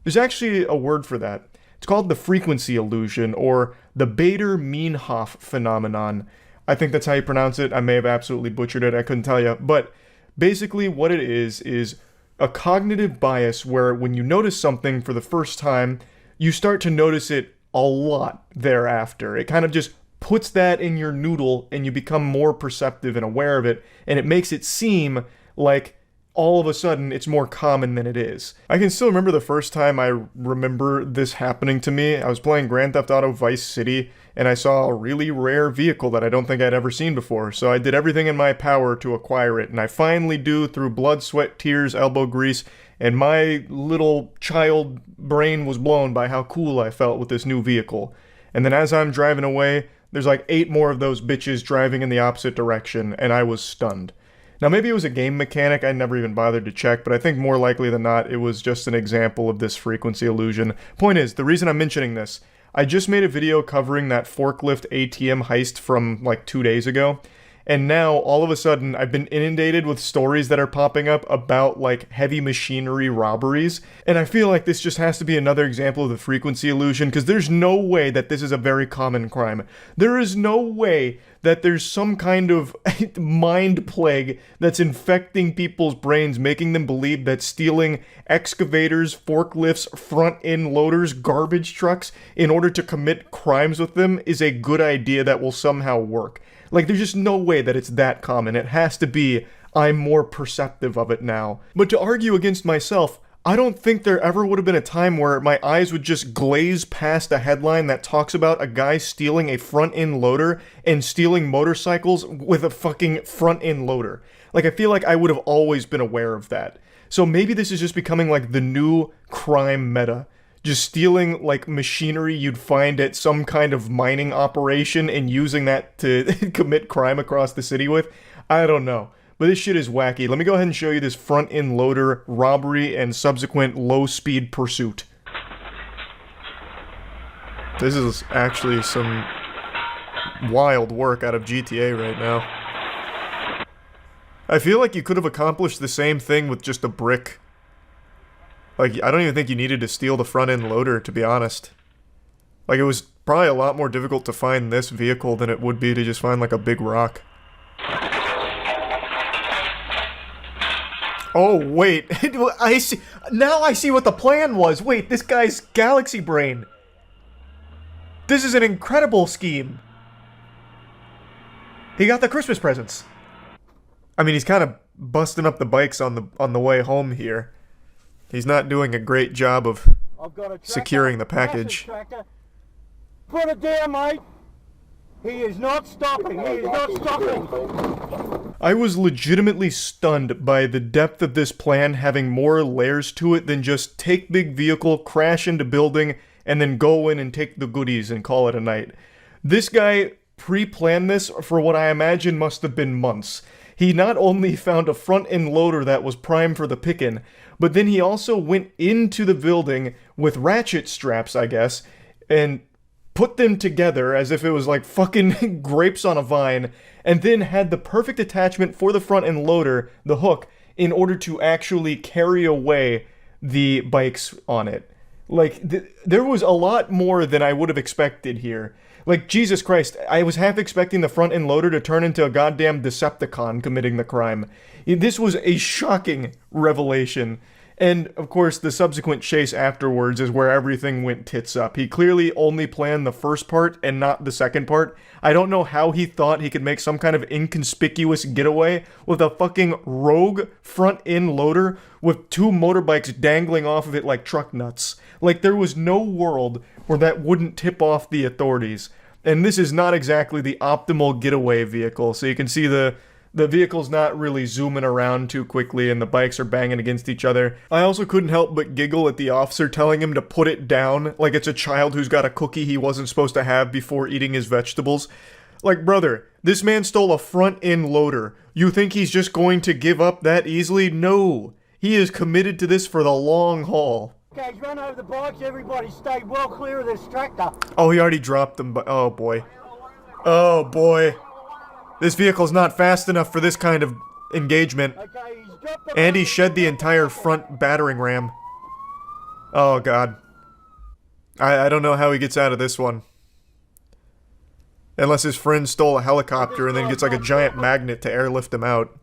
There's actually a word for that. It's called the frequency illusion, or the Bader-Meinhof phenomenon. I think that's how you pronounce it. I may have absolutely butchered it. I couldn't tell you. But basically what it is a cognitive bias where when you notice something for the first time, you start to notice it a lot thereafter. It kind of just puts that in your noodle and you become more perceptive and aware of it, and it makes it seem like all of a sudden it's more common than it is. I can still remember the first time I remember this happening to me. I was playing Grand Theft Auto Vice City and I saw a really rare vehicle that I don't think I'd ever seen before, so I did everything in my power to acquire it, and I finally do through blood, sweat, tears, elbow grease, and my little child brain was blown by how cool I felt with this new vehicle. And then as I'm driving away, there's like 8 more of those bitches driving in the opposite direction, and I was stunned. Now, maybe it was a game mechanic I never even bothered to check, but I think more likely than not, it was just an example of this frequency illusion. Point is, the reason I'm mentioning this, I just made a video covering that forklift ATM heist from like 2 days ago, and now, all of a sudden, I've been inundated with stories that are popping up about, like, heavy machinery robberies, and I feel like this just has to be another example of the frequency illusion, because there's no way that this is a very common crime. There is no way that there's some kind of mind plague that's infecting people's brains, making them believe that stealing excavators, forklifts, front-end loaders, garbage trucks, in order to commit crimes with them is a good idea that will somehow work. Like, there's just no way that it's that common. It has to be, I'm more perceptive of it now. But to argue against myself, I don't think there ever would have been a time where my eyes would just glaze past a headline that talks about a guy stealing a front-end loader and stealing motorcycles with a fucking front-end loader. Like, I feel like I would have always been aware of that. So maybe this is just becoming like the new crime meta. Just stealing, like, machinery you'd find at some kind of mining operation and using that to commit crime across the city with? I don't know. But this shit is wacky. Let me go ahead and show you this front-end loader robbery and subsequent low-speed pursuit. This is actually some wild work out of GTA right now. I feel like you could have accomplished the same thing with just a brick. Like, I don't even think you needed to steal the front end loader, to be honest. Like, it was probably a lot more difficult to find this vehicle than it would be to just find, like, a big rock. Oh, wait. I see. Now I see what the plan was. Wait, this guy's galaxy brain. This is an incredible scheme. He got the Christmas presents. I mean, he's kind of busting up the bikes on the way home here. He's not doing a great job of securing the package. Put it down, mate. He is not stopping. He is not stopping. I was legitimately stunned by the depth of this plan having more layers to it than just take big vehicle, crash into building, and then go in and take the goodies and call it a night. This guy pre-planned this for what I imagine must have been months. He not only found a front-end loader that was prime for the pickin', but then he also went into the building with ratchet straps, I guess, and put them together as if it was like fucking grapes on a vine, and then had the perfect attachment for the front-end loader, the hook, in order to actually carry away the bikes on it. Like, there was a lot more than I would have expected here. Like, Jesus Christ, I was half expecting the front-end loader to turn into a goddamn Decepticon committing the crime. This was a shocking revelation. And, of course, the subsequent chase afterwards is where everything went tits up. He clearly only planned the first part and not the second part. I don't know how he thought he could make some kind of inconspicuous getaway with a fucking rogue front-end loader with two motorbikes dangling off of it like truck nuts. Like, there was no world where that wouldn't tip off the authorities. And this is not exactly the optimal getaway vehicle, so you can see the vehicle's not really zooming around too quickly and the bikes are banging against each other. I also couldn't help but giggle at the officer telling him to put it down like it's a child who's got a cookie he wasn't supposed to have before eating his vegetables. Like, brother, this man stole a front-end loader. You think he's just going to give up that easily? No. He is committed to this for the long haul. Guys, run over the bikes. Everybody stay well clear of this tractor. Oh, he already dropped them, but oh boy. Oh boy. This vehicle's not fast enough for this kind of engagement. And he shed the entire front battering ram. Oh god. I don't know how he gets out of this one. Unless his friend stole a helicopter and then gets like a giant magnet to airlift him out.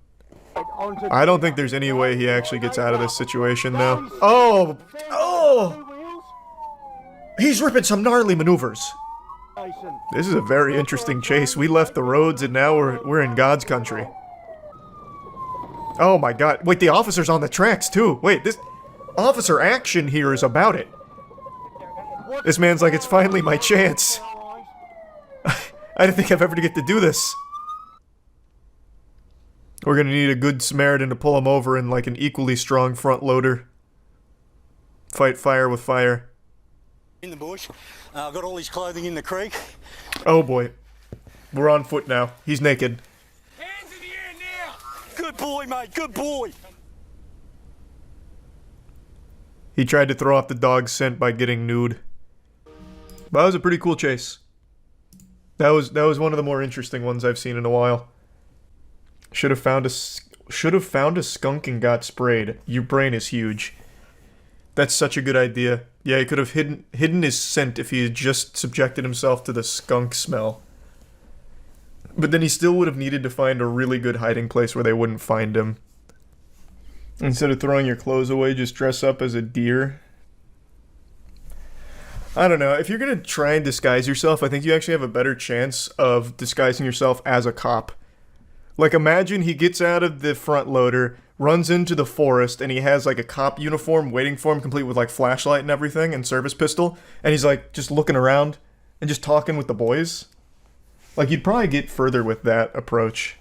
I don't think there's any way he actually gets out of this situation though. Oh! Oh! He's ripping some gnarly maneuvers. This is a very interesting chase. We left the roads and now we're in God's country. Oh my god. Wait, the officer's on the tracks too. Wait, this officer action here is about it. This man's like, it's finally my chance. I didn't think I'd ever get to do this. We're gonna need a good Samaritan to pull him over in like an equally strong front loader. Fight fire with fire. In the bush. I've got all his clothing in the creek. Oh boy. We're on foot now. He's naked. Hands in the air now! Good boy, mate. Good boy. He tried to throw off the dog's scent by getting nude. But that was a pretty cool chase. That was one of the more interesting ones I've seen in a while. Should have found a skunk and got sprayed. Your brain is huge. That's such a good idea. Yeah, he could have hidden his scent if he had just subjected himself to the skunk smell. But then he still would have needed to find a really good hiding place where they wouldn't find him. Instead of throwing your clothes away, just dress up as a deer. I don't know. If you're going to try and disguise yourself, I think you actually have a better chance of disguising yourself as a cop. Like, imagine he gets out of the front loader, runs into the forest, and he has, like, a cop uniform waiting for him, complete with, like, flashlight and everything, and service pistol, and he's, like, just looking around and just talking with the boys. Like, you'd probably get further with that approach.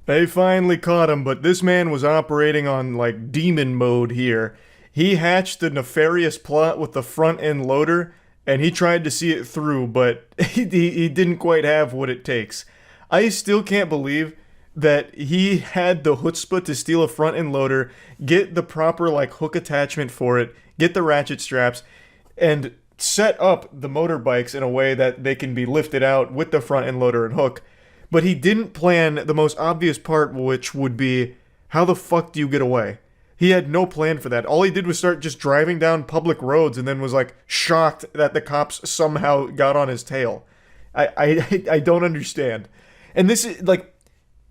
They finally caught him, but this man was operating on, like, demon mode here. He hatched a nefarious plot with the front-end loader, and he tried to see it through, but he didn't quite have what it takes. I still can't believe that he had the chutzpah to steal a front-end loader, get the proper, like, hook attachment for it, get the ratchet straps, and set up the motorbikes in a way that they can be lifted out with the front-end loader and hook. But he didn't plan the most obvious part, which would be, how the fuck do you get away? He had no plan for that. All he did was start just driving down public roads and then was like shocked that the cops somehow got on his tail. I don't understand. And this is like,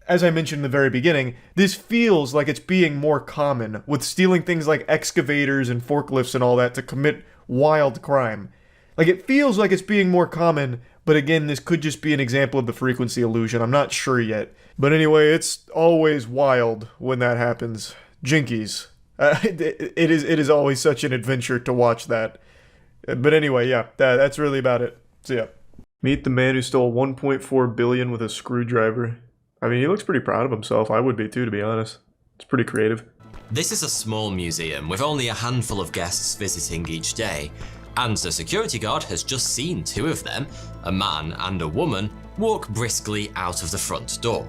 as I mentioned in the very beginning, this feels like it's being more common with stealing things like excavators and forklifts and all that to commit wild crime. Like, it feels like it's being more common, but again, this could just be an example of the frequency illusion. I'm not sure yet. But anyway, it's always wild when that happens. Jinkies. It is always such an adventure to watch that. But anyway, yeah, that's really about it. So yeah. Meet the man who stole $1.4 billion with a screwdriver. I mean, he looks pretty proud of himself. I would be too, to be honest. It's pretty creative. This is a small museum with only a handful of guests visiting each day, and the security guard has just seen two of them, a man and a woman, walk briskly out of the front door.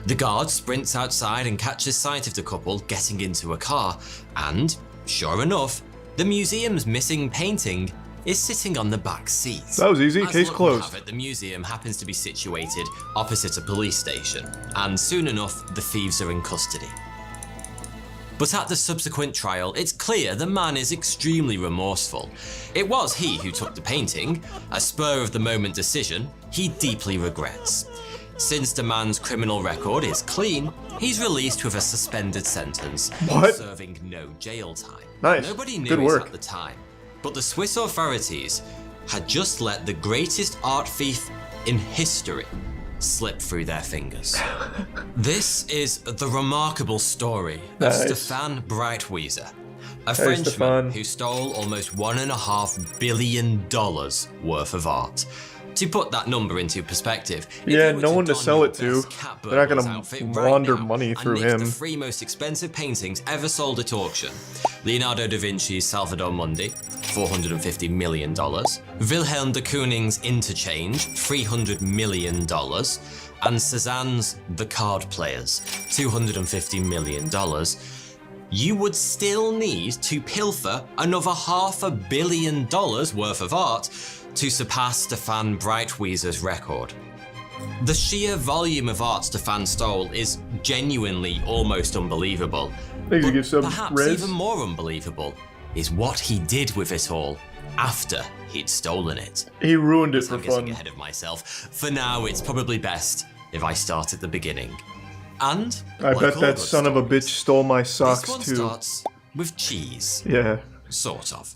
The guard sprints outside and catches sight of the couple getting into a car, and, sure enough, the museum's missing painting is sitting on the back seat. That was easy, case closed. The museum happens to be situated opposite a police station, and soon enough, the thieves are in custody. But at the subsequent trial, it's clear the man is extremely remorseful. It was he who took the painting, a spur-of-the-moment decision he deeply regrets. Since the man's criminal record is clean, he's released with a suspended sentence, serving no jail time. Nice. Nobody knew Good it work. at the time, but the Swiss authorities had just let the greatest art thief in history slip through their fingers. This is the remarkable story of Stefan Breitwieser, a Frenchman Stefan. who stole almost $1.5 billion worth of art. To put that number into perspective, yeah, no one to sell it to. They're not gonna launder money through him. The three most expensive paintings ever sold at auction: Leonardo da Vinci's Salvador Mundi, $450 million; Wilhelm de Kooning's Interchange, $300 million; and Cézanne's The Card Players, $250 million. You would still need to pilfer another $500 million worth of art to surpass Stefan Breitwieser's record. The sheer volume of art Stefan stole is genuinely almost unbelievable. But perhaps even more unbelievable is what he did with it all after he'd stolen it. He ruined it for I'm getting fun. ahead of myself. For now, it's probably best if I start at the beginning. And I bet that son of a bitch stole my socks this one too. Starts with cheese. Yeah. Sort of.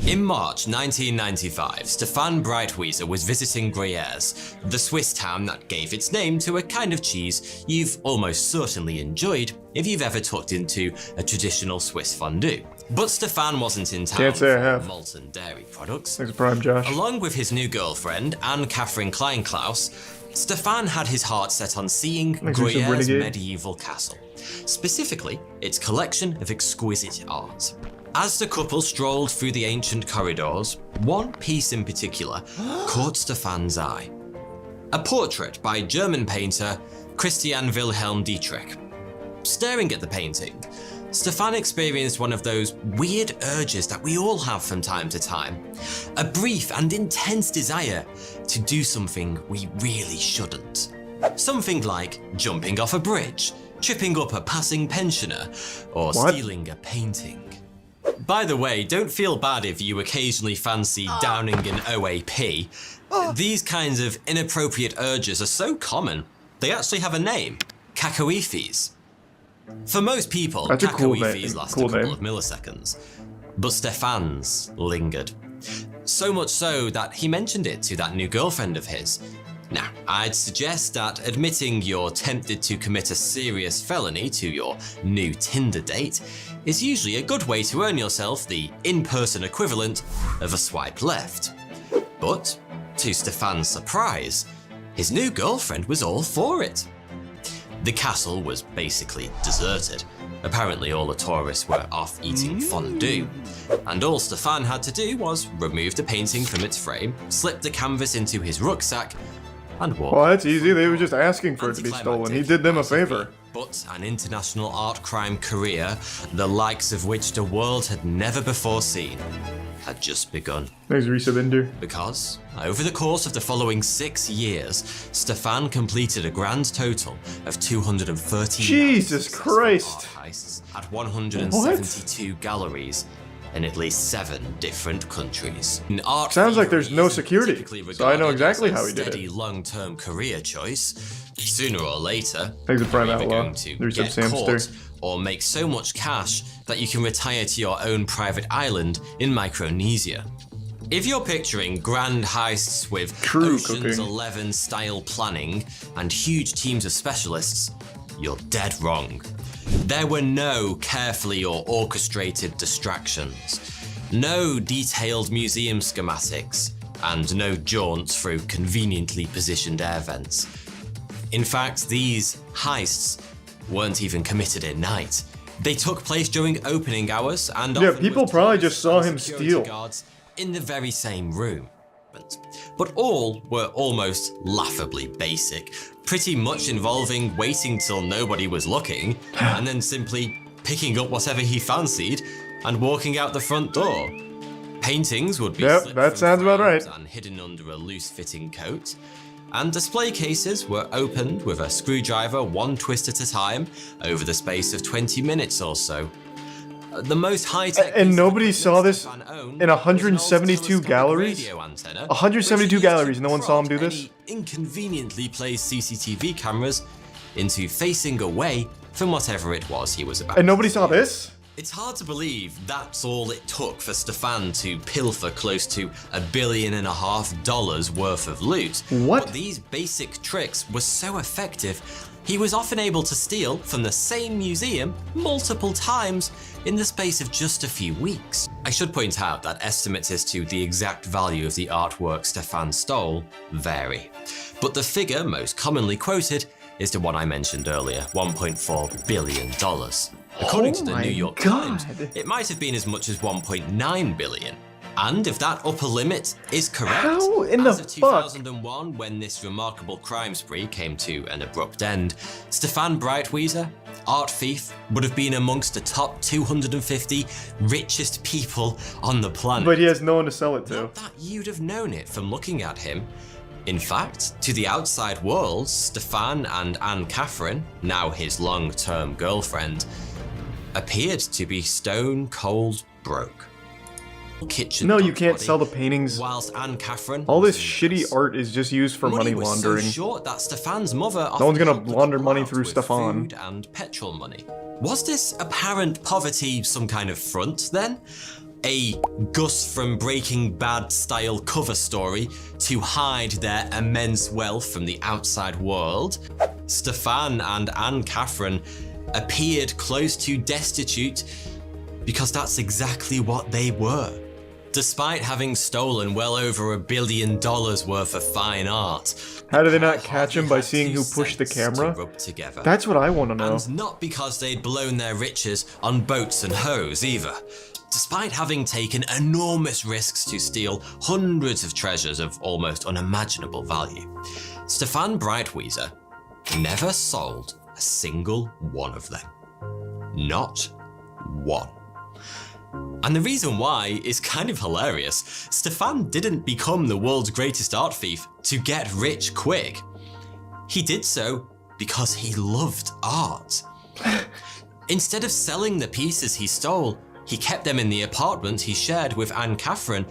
In March 1995, Stefan Breitwieser was visiting Gruyères, the Swiss town that gave its name to a kind of cheese you've almost certainly enjoyed if you've ever tucked into a traditional Swiss fondue. But Stefan wasn't in town Can't say I for have. malt and dairy products. Thanks, Prime Josh. Along with his new girlfriend, Anne-Catherine Kleinklaus, Stefan had his heart set on seeing Gruyère's medieval castle, specifically its collection of exquisite art. As the couple strolled through the ancient corridors, one piece in particular caught Stefan's eye. A portrait by German painter Christian Wilhelm Dietrich. Staring at the painting, Stefan experienced one of those weird urges that we all have from time to time. A brief and intense desire to do something we really shouldn't. Something like jumping off a bridge, tripping up a passing pensioner, or stealing a painting. By the way, don't feel bad if you occasionally fancy downing an OAP. These kinds of inappropriate urges are so common, they actually have a name: cacoephes. For most people, cacoephes last a couple of milliseconds, but Stefan's lingered. So much so that he mentioned it to that new girlfriend of his. Now, I'd suggest that admitting you're tempted to commit a serious felony to your new Tinder date is usually a good way to earn yourself the in-person equivalent of a swipe left. But, to Stefan's surprise, his new girlfriend was all for it. The castle was basically deserted. Apparently all the tourists were off eating fondue, and all Stefan had to do was remove the painting from its frame, slip the canvas into his rucksack, and walk. Well, that's easy. They were just asking for it to be stolen. He did them a favor. But an international art crime career, the likes of which the world had never before seen. had just begun. Thanks, Risa Binder. Because, over the course of the following 6 years, Stefan completed a grand total of 230 Jesus Christ. heists at 172 galleries in at least 7 different countries. Sounds like there's no security, so I know exactly how he did Steady it. long-term career choice. Sooner or later, Thanks for Prime you're either Outlaw. going to There's get some caught Samster. or make so much cash that you can retire to your own private island in Micronesia. If you're picturing grand heists with True Ocean's cooking. 11 style planning and huge teams of specialists, you're dead wrong. There were no carefully or orchestrated distractions, no detailed museum schematics, and no jaunts through conveniently positioned air vents. In fact, these heists weren't even committed at night. They took place during opening hours and Yeah, often people with probably police just saw and him security steal. guards in the very same room. But all were almost laughably basic, pretty much involving waiting till nobody was looking and then simply picking up whatever he fancied and walking out the front door. Paintings would be Yep, slipped that from sounds about frames right. and hidden under a loose-fitting coat. And display cases were opened with a screwdriver one twist at a time over the space of 20 minutes or so. The most high-tech And piece of nobody equipment saw this Stefan owned in was an 172 old telescopic galleries? radio antenna, 172 which he used galleries, to no one saw him do prod this? any inconveniently placed CCTV cameras into facing away from whatever it was he was about. And nobody saw this? It's hard to believe that's all it took for Stefan to pilfer close to $1.5 billion worth of loot. What? But these basic tricks were so effective, he was often able to steal from the same museum multiple times in the space of just a few weeks. I should point out that estimates as to the exact value of the artwork Stefan stole vary, but the figure most commonly quoted is the one I mentioned earlier, $1.4 billion. According to the New York Times, it might have been as much as 1.9 billion. And if that upper limit is correct, How in the as of fuck? 2001, when this remarkable crime spree came to an abrupt end, Stefan Breitwieser, art thief, would have been amongst the top 250 richest people on the planet. But he has no one to sell it to. Not that you'd have known it from looking at him. In fact, to the outside world, Stefan and Anne Catherine, now his long-term girlfriend, appeared to be stone cold broke. Kitchen No, you dog's can't body, sell the paintings. Whilst Anne Catherine All was this in shitty mess. art is just used for money was laundering. So short that Stefan's mother No one's gonna often helped launder them money out through with Stefan. food and petrol money. Was this apparent poverty some kind of front then? A Gus from Breaking Bad style cover story to hide their immense wealth from the outside world? Stefan and Anne Catherine appeared close to destitute because that's exactly what they were. Despite having stolen well over $1 billion worth of fine art, How did they not catch him by seeing who pushed the camera? That's what I want to know. And not because they'd blown their riches on boats and hoes either. Despite having taken enormous risks to steal hundreds of treasures of almost unimaginable value, Stefan Breitwieser never sold a single one of them. Not one. And the reason why is kind of hilarious. Stefan didn't become the world's greatest art thief to get rich quick. He did so because he loved art. Instead of selling the pieces he stole, he kept them in the apartment he shared with Anne Catherine,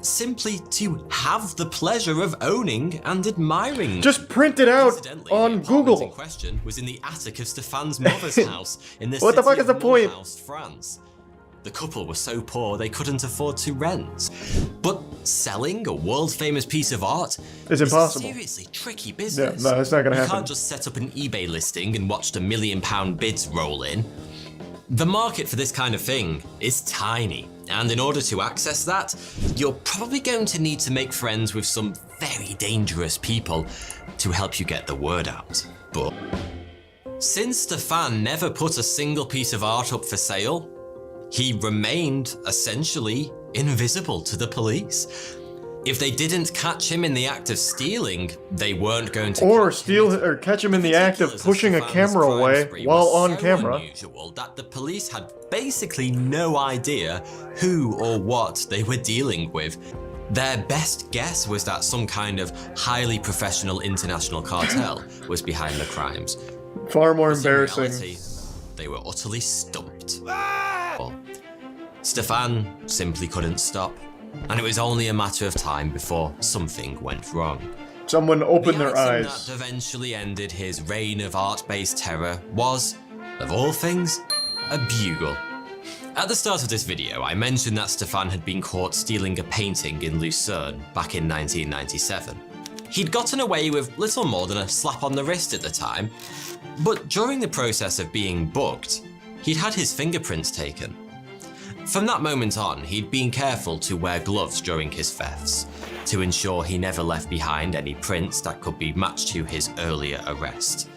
simply to have the pleasure of owning and admiring them. Just print it out Incidentally, on the apartment Google. in question was in the attic of Stefan's mother's house in the What the city fuck is of the point? Mulhouse, France. The couple were so poor they couldn't afford to rent. But selling a world-famous piece of art It's is impossible. a seriously tricky business. Yeah, no, it's not gonna You happen. can't just set up an eBay listing and watch the £1 million bids roll in. The market for this kind of thing is tiny, and in order to access that, you're probably going to need to make friends with some very dangerous people to help you get the word out. But since Stefan never put a single piece of art up for sale, he remained essentially invisible to the police. If they didn't catch him in the act of stealing, they weren't going to catch him in the act of pushing a camera away while on camera. Unusual that the police had basically no idea who or what they were dealing with. Their best guess was that some kind of highly professional international cartel was behind the crimes. Far more But embarrassing. in reality, they were utterly stumped. Well, Stefan simply couldn't stop, and it was only a matter of time before something went wrong. Someone opened their The item eyes. that eventually ended his reign of art-based terror was, of all things, a bugle. At the start of this video, I mentioned that Stefan had been caught stealing a painting in Lucerne back in 1997. He'd gotten away with little more than a slap on the wrist at the time, but during the process of being booked, he'd had his fingerprints taken. From that moment on, he'd been careful to wear gloves during his thefts, to ensure he never left behind any prints that could be matched to his earlier arrest.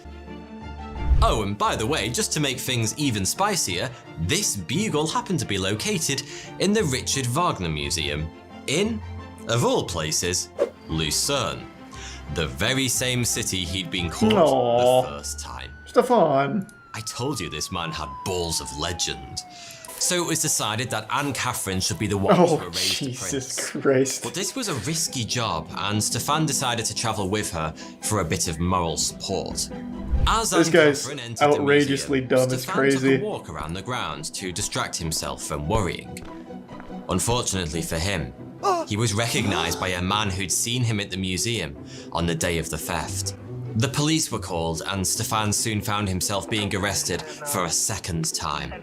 Oh, and by the way, just to make things even spicier, this bugle happened to be located in the Richard Wagner Museum in, of all places, Lucerne, the very same city he'd been caught the first time. Stefan. I told you this man had balls of legend. So it was decided that Anne-Catherine should be the one to erase the prints. Jesus Christ. But this was a risky job, and Stefan decided to travel with her for a bit of moral support. As This guy's Anne-Catherine entered the outrageously museum, dumb. It's Stefan crazy. took a walk around the grounds to distract himself from worrying. Unfortunately for him, he was recognized by a man who'd seen him at the museum on the day of the theft. The police were called, and Stefan soon found himself being arrested for a second time.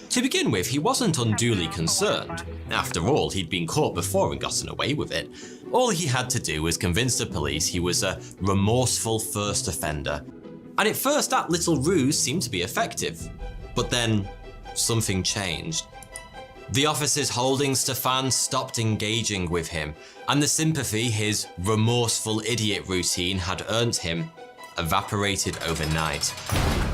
To begin with, he wasn't unduly concerned. After all, he'd been caught before and gotten away with it. All he had to do was convince the police he was a remorseful first offender. And at first, that little ruse seemed to be effective. But then, something changed. The officers holding Stefan stopped engaging with him, and the sympathy his remorseful idiot routine had earned him evaporated overnight.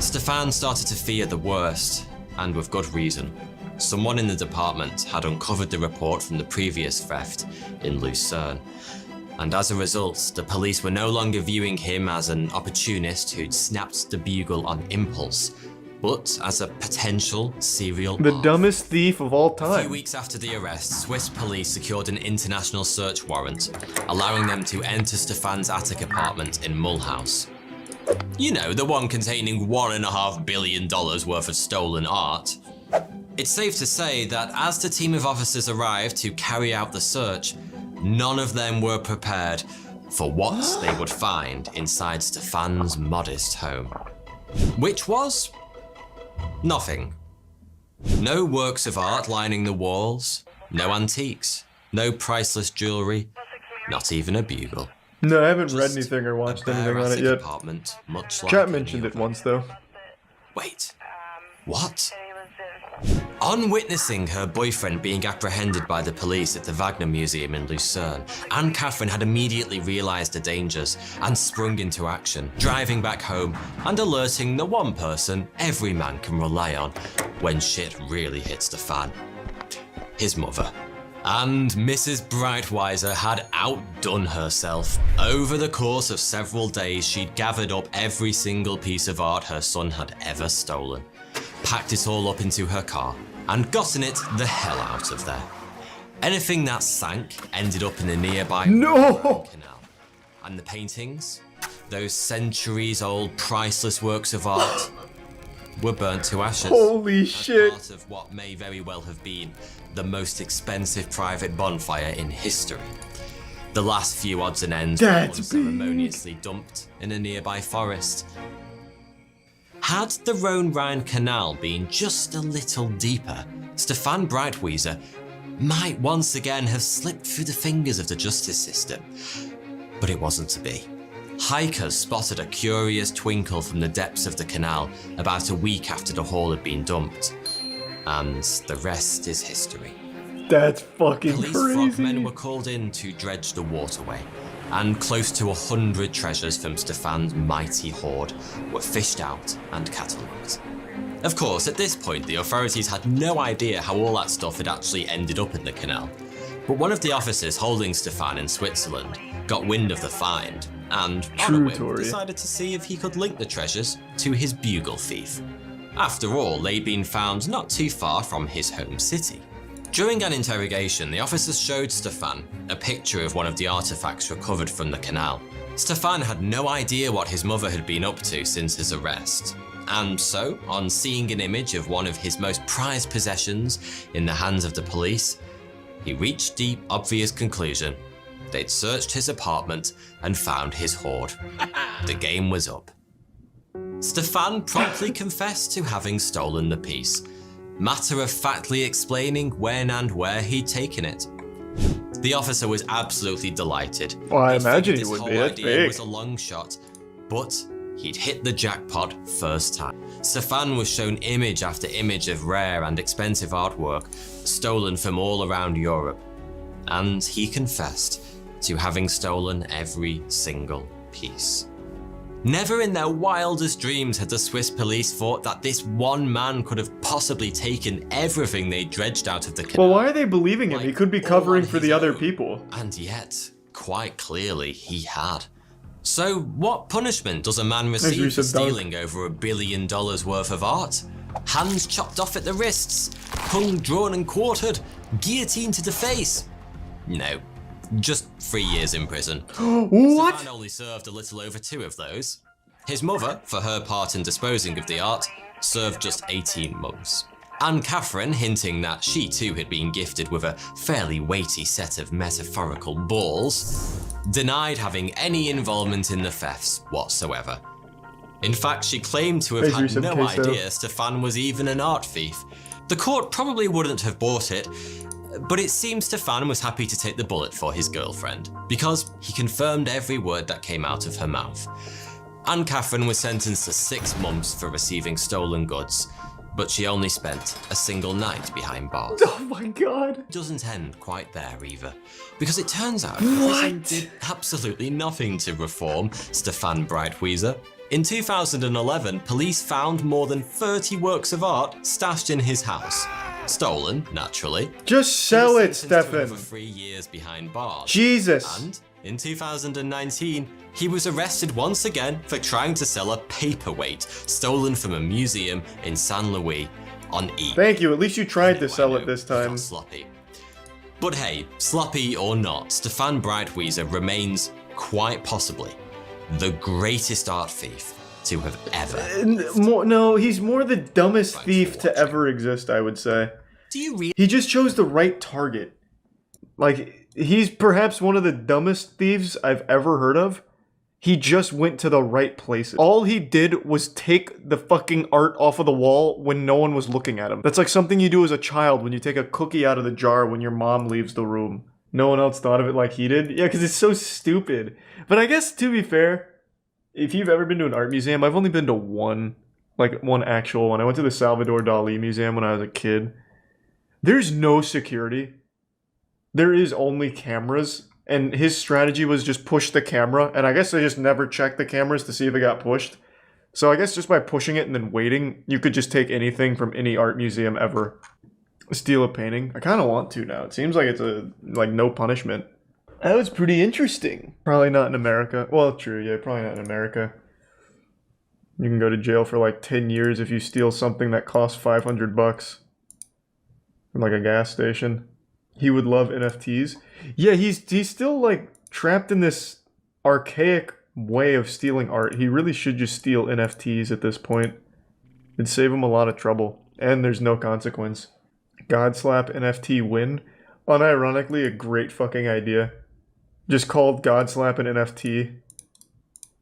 Stefan started to fear the worst, and with good reason. Someone in the department had uncovered the report from the previous theft in Lucerne, and as a result, the police were no longer viewing him as an opportunist who'd snapped the bugle on impulse, but as a potential serial The dumbest thief of all A few time. weeks after the arrest, Swiss police secured an international search warrant, allowing them to enter Stefan's attic apartment in Mulhouse. You know, the one containing $1.5 billion worth of stolen art. It's safe to say that as the team of officers arrived to carry out the search, none of them were prepared for what they would find inside Stefan's modest home. Which was nothing. No works of art lining the walls, no antiques, no priceless jewelry, not even a bugle. No, I haven't read Just anything or watched a anything on it bare-attic yet. apartment, much like Chat any mentioned it other. once, though. Wait, what? On witnessing her boyfriend being apprehended by the police at the Wagner Museum in Lucerne, Anne-Catherine had immediately realized the dangers and sprung into action, driving back home and alerting the one person every man can rely on when shit really hits the fan: his mother. And Mrs. Breitweiser had outdone herself. Over the course of several days, she'd gathered up every single piece of art her son had ever stolen, packed it all up into her car, and gotten it the hell out of there. Anything that sank ended up in a nearby canal. And the paintings, those centuries-old priceless works of art, were burnt to ashes. Holy as shit. part of what may very well have been the most expensive private bonfire in history. The last few odds and ends were unceremoniously dumped in a nearby forest. Had the Rhone-Rhine Canal been just a little deeper, Stefan Breitweiser might once again have slipped through the fingers of the justice system. But it wasn't to be. Hikers spotted a curious twinkle from the depths of the canal about a week after the haul had been dumped. And the rest is history. That's fucking Police crazy. frogmen were called in to dredge the waterway, and close to 100 treasures from Stefan's mighty hoard were fished out and catalogued. Of course, at this point, the authorities had no idea how all that stuff had actually ended up in the canal. But one of the officers holding Stefan in Switzerland got wind of the find and, True on a whim, story. decided to see if he could link the treasures to his bugle thief. After all, they'd been found not too far from his home city. During an interrogation, the officers showed Stefan a picture of one of the artifacts recovered from the canal. Stefan had no idea what his mother had been up to since his arrest. And so, on seeing an image of one of his most prized possessions in the hands of the police, he reached the obvious conclusion. They'd searched his apartment and found his hoard. The game was up. Stefan promptly confessed to having stolen the piece, matter-of-factly explaining when and where he'd taken it. The officer was absolutely delighted. Well, I He imagine figured he this would whole be. It's idea big. was a long shot, but he'd hit the jackpot first time. Stefan was shown image after image of rare and expensive artwork stolen from all around Europe, and he confessed to having stolen every single piece. Never in their wildest dreams had the Swiss police thought that this one man could have possibly taken everything they dredged out of the canal. Well, why are they believing him? He could be all covering on for his the other own. people. And yet, quite clearly, he had. So, what punishment does a man receive for Yusuf Dunk. stealing over $1 billion worth of art? Hands chopped off at the wrists, tongue drawn and quartered, guillotine to the face? No, just 3 years in prison. What? Stefan only served a little over 2 of those. His mother, for her part in disposing of the art, served just 18 months. And Catherine, hinting that she too had been gifted with a fairly weighty set of metaphorical balls, denied having any involvement in the thefts whatsoever. In fact, she claimed to have Thank you, had some no queso. idea Stefan was even an art thief. The court probably wouldn't have bought it, but it seems Stefan was happy to take the bullet for his girlfriend, because he confirmed every word that came out of her mouth. And Catherine was sentenced to 6 months for receiving stolen goods, but she only spent a single night behind bars. Oh my god. It doesn't end quite there either, because it turns out prison did absolutely nothing to reform Stefan Breitwieser. In 2011, police found more than 30 works of art stashed in his house. Stolen, naturally. Just sell He it, was sentenced to over Stefan. 3 years behind bars. Jesus. And in 2019, he was arrested once again for trying to sell a paperweight stolen from a museum in San Luis on eBay. Thank you. At least you tried to I sell know, it this he got time. sloppy. But hey, sloppy or not, Stefan Breitwieser remains quite possibly the greatest art thief to have ever. No, he's more the dumbest Thanks thief for to watching. ever exist, I would say. Do you really? He just chose the right target. Like, he's perhaps one of the dumbest thieves I've ever heard of. He just went to the right places. All he did was take the fucking art off of the wall when no one was looking at him. That's like something you do as a child when you take a cookie out of the jar when your mom leaves the room. No one else thought of it like he did? Yeah, because it's so stupid. But I guess, to be fair, if you've ever been to an art museum, I've only been to one actual one. I went to the Salvador Dali Museum when I was a kid. There's no security. There is only cameras. And his strategy was just push the camera. And I guess they just never checked the cameras to see if it got pushed. So I guess just by pushing it and then waiting, you could just take anything from any art museum ever. Steal a painting. I kind of want to now. It seems like it's no punishment. That was pretty interesting. Probably not in America. Well, true, yeah, probably not in America. You can go to jail for like 10 years if you steal something that costs $500 from like a gas station. He would love NFTs. Yeah, he's still like trapped in this archaic way of stealing art. He really should just steal NFTs at this point. It'd save him a lot of trouble. And there's no consequence. Godslap NFT win. Unironically, a great fucking idea. Just called Godslap an NFT.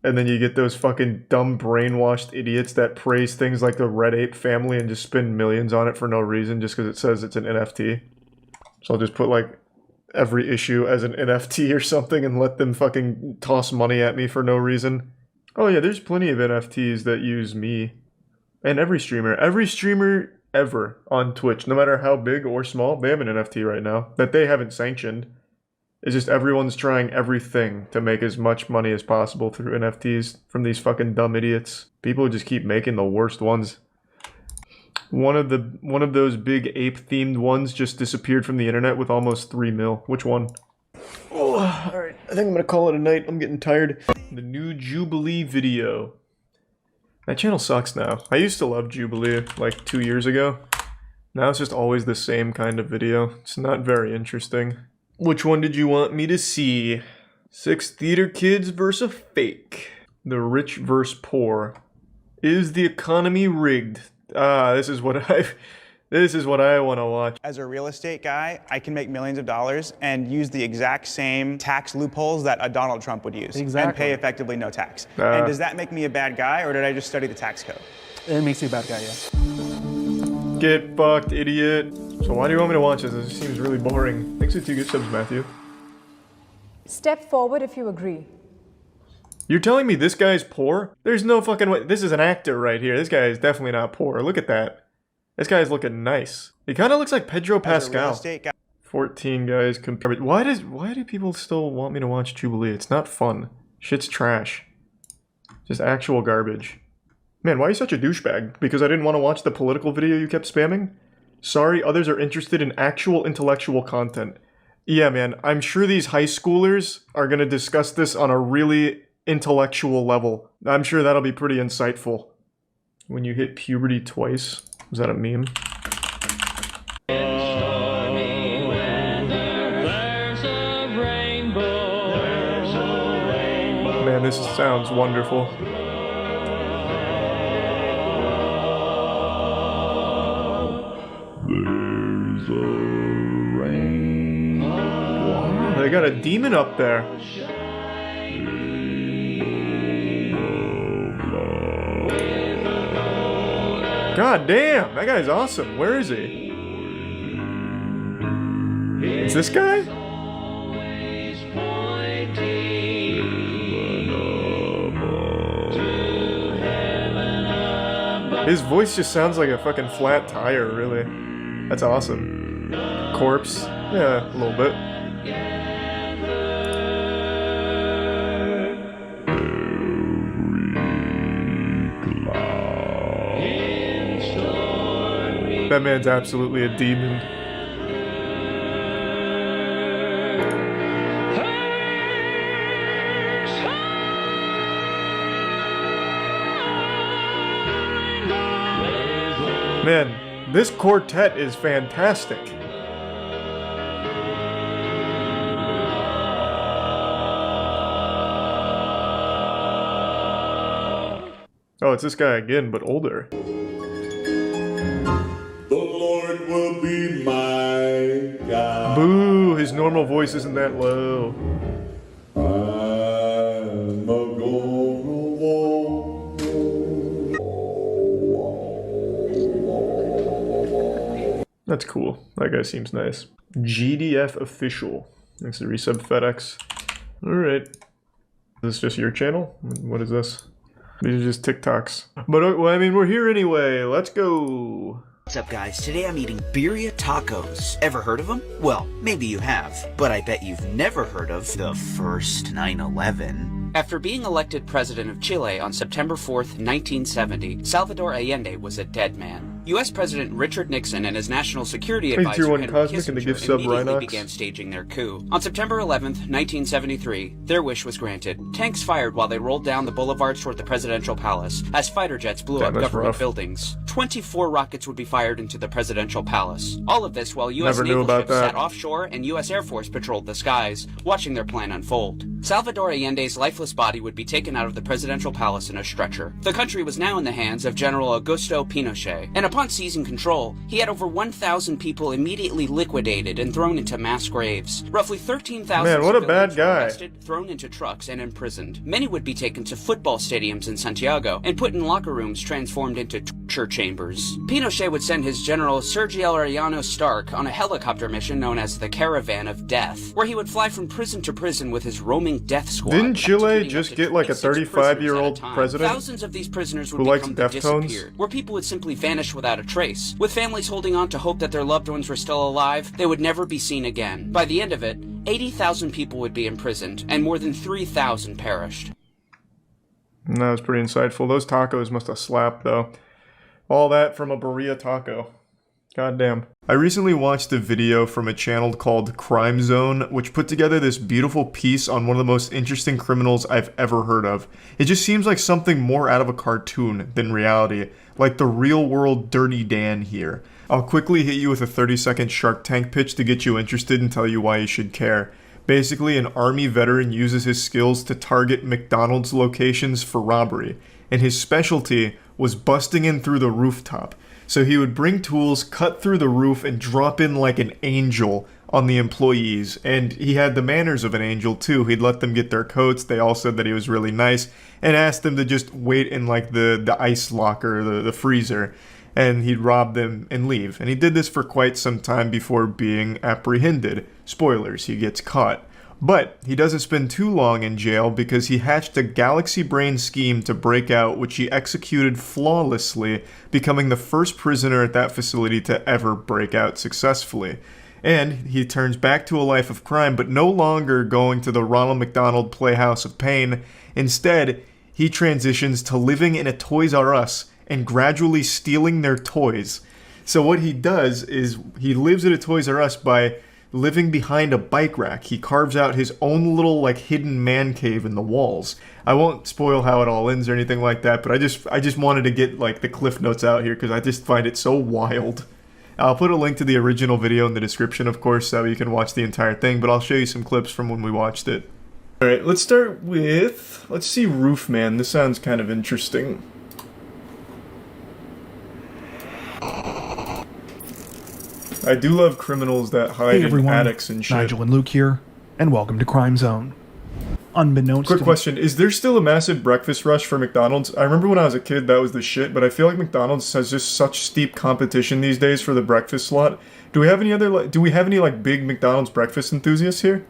And then you get those fucking dumb brainwashed idiots that praise things like the Red Ape family and just spend millions on it for no reason just because it says it's an NFT. So I'll just put like every issue as an NFT or something and let them fucking toss money at me for no reason. Oh yeah, there's plenty of NFTs that use me. And every streamer ever on Twitch, no matter how big or small, they have an NFT right now that they haven't sanctioned. It's just everyone's trying everything to make as much money as possible through NFTs from these fucking dumb idiots. People just keep making the worst ones. One of those big ape-themed ones just disappeared from the internet with almost 3 mil. Which one? Oh, alright. I think I'm gonna call it a night. I'm getting tired. The new Jubilee video. That channel sucks now. I used to love Jubilee like 2 years ago. Now it's just always the same kind of video. It's not very interesting. Which one did you want me to see? 6 theater kids versus a fake. The rich versus poor. Is the economy rigged? This is what I want to watch. As a real estate guy, I can make millions of dollars and use the exact same tax loopholes that a Donald Trump would use and pay effectively no tax. And does that make me a bad guy, or did I just study the tax code? It makes you a bad guy, yeah. Get fucked, idiot. So why do you want me to watch this? This seems really boring. Thanks for 2 gift subs, Matthew. Step forward if you agree. You're telling me this guy's poor? There's no fucking way. This is an actor right here. This guy is definitely not poor. Look at that. This guy's looking nice. He kind of looks like Pedro Pascal. 14 guys compare. Why do people still want me to watch Jubilee? It's not fun. Shit's trash. Just actual garbage. Man, why are you such a douchebag? Because I didn't want to watch the political video you kept spamming? Sorry, others are interested in actual intellectual content. Yeah, man, I'm sure these high schoolers are gonna discuss this on a really intellectual level. I'm sure that'll be pretty insightful. When you hit puberty twice. Is that a meme? Man, this sounds wonderful. There's a rainbow. They got a demon up there. God damn, that guy's awesome. Where is he? Is this guy? His voice just sounds like a fucking flat tire, really. That's awesome. Corpse? Yeah, a little bit. That man's absolutely a demon. Man, this quartet is fantastic. Oh, it's this guy again, but older. Will be my God. Boo! His normal voice isn't that low. I'm a That's cool. That guy seems nice. GDF official. Thanks to resub FedEx. Alright. Is this just your channel? What is this? These are just TikToks. But, well, I mean, we're here anyway. Let's go. What's up, guys? Today I'm eating birria tacos. Ever heard of them? Well, maybe you have, but I bet you've never heard of the first 9/11. After being elected president of Chile on September 4th, 1970, Salvador Allende was a dead man. U.S. President Richard Nixon and his national security advisor Henry Kissinger immediately began staging their coup. On September 11th, 1973, their wish was granted. Tanks fired while they rolled down the boulevards toward the presidential palace as fighter jets blew up government buildings. 24 rockets would be fired into the presidential palace. All of this while U.S. naval ships sat offshore and U.S. Air Force patrolled the skies, watching their plan unfold. Salvador Allende's lifeless body would be taken out of the presidential palace in a stretcher. The country was now in the hands of General Augusto Pinochet, and upon seizing control, he had over 1,000 people immediately liquidated and thrown into mass graves. Roughly 13,000 Man, what a bad guy. arrested, thrown into trucks, and imprisoned. Many would be taken to football stadiums in Santiago and put in locker rooms transformed into torture chambers. Pinochet would send his general Sergio Arellano Stark on a helicopter mission known as the Caravan of Death, where he would fly from prison to prison with his roaming death squad. Didn't Chile just get like a 35-year-old president? Thousands of these prisoners would who likes become Deftones? disappeared, where people would simply vanish without a trace. With families holding on to hope that their loved ones were still alive, they would never be seen again. By the end of it, 80,000 people would be imprisoned, and more than 3,000 perished. That was pretty insightful. Those tacos must have slapped, though. All that from a burrito taco. Goddamn. I recently watched a video from a channel called Crime0, which put together this beautiful piece on one of the most interesting criminals I've ever heard of. It just seems like something more out of a cartoon than reality, like the real-world Dirty Dan here. I'll quickly hit you with a 30-second Shark Tank pitch to get you interested and tell you why you should care. Basically, an Army veteran uses his skills to target McDonald's locations for robbery, and his specialty was busting in through the rooftop. So he would bring tools, cut through the roof, and drop in like an angel on the employees. And he had the manners of an angel too. He'd let them get their coats. They all said that he was really nice, and asked them to just wait in like the ice locker, the freezer. And he'd rob them and leave. And he did this for quite some time before being apprehended. Spoilers, he gets caught. But he doesn't spend too long in jail because he hatched a galaxy brain scheme to break out, which he executed flawlessly, becoming the first prisoner at that facility to ever break out successfully. And he turns back to a life of crime, but no longer going to the Ronald McDonald Playhouse of Pain. Instead, he transitions to living in a Toys R Us and gradually stealing their toys. So what he does is he lives at a Toys R Us by living behind a bike rack. He carves out his own little like hidden man cave in the walls. I won't spoil how it all ends or anything like that, but I just wanted to get like the cliff notes out here because I just find it so wild. I'll put a link to the original video in the description, of course, so you can watch the entire thing, but I'll show you some clips from when we watched it. Alright, let's start with, let's see Roofman. This sounds kind of interesting. I do love criminals that hide in attics and shit. Nigel and Luke here, and welcome to Crime Zone. Unbeknownst Quick question, is there still a massive breakfast rush for McDonald's? I remember when I was a kid that was the shit, but I feel like McDonald's has just such steep competition these days for the breakfast slot. Do we have any like big McDonald's breakfast enthusiasts here?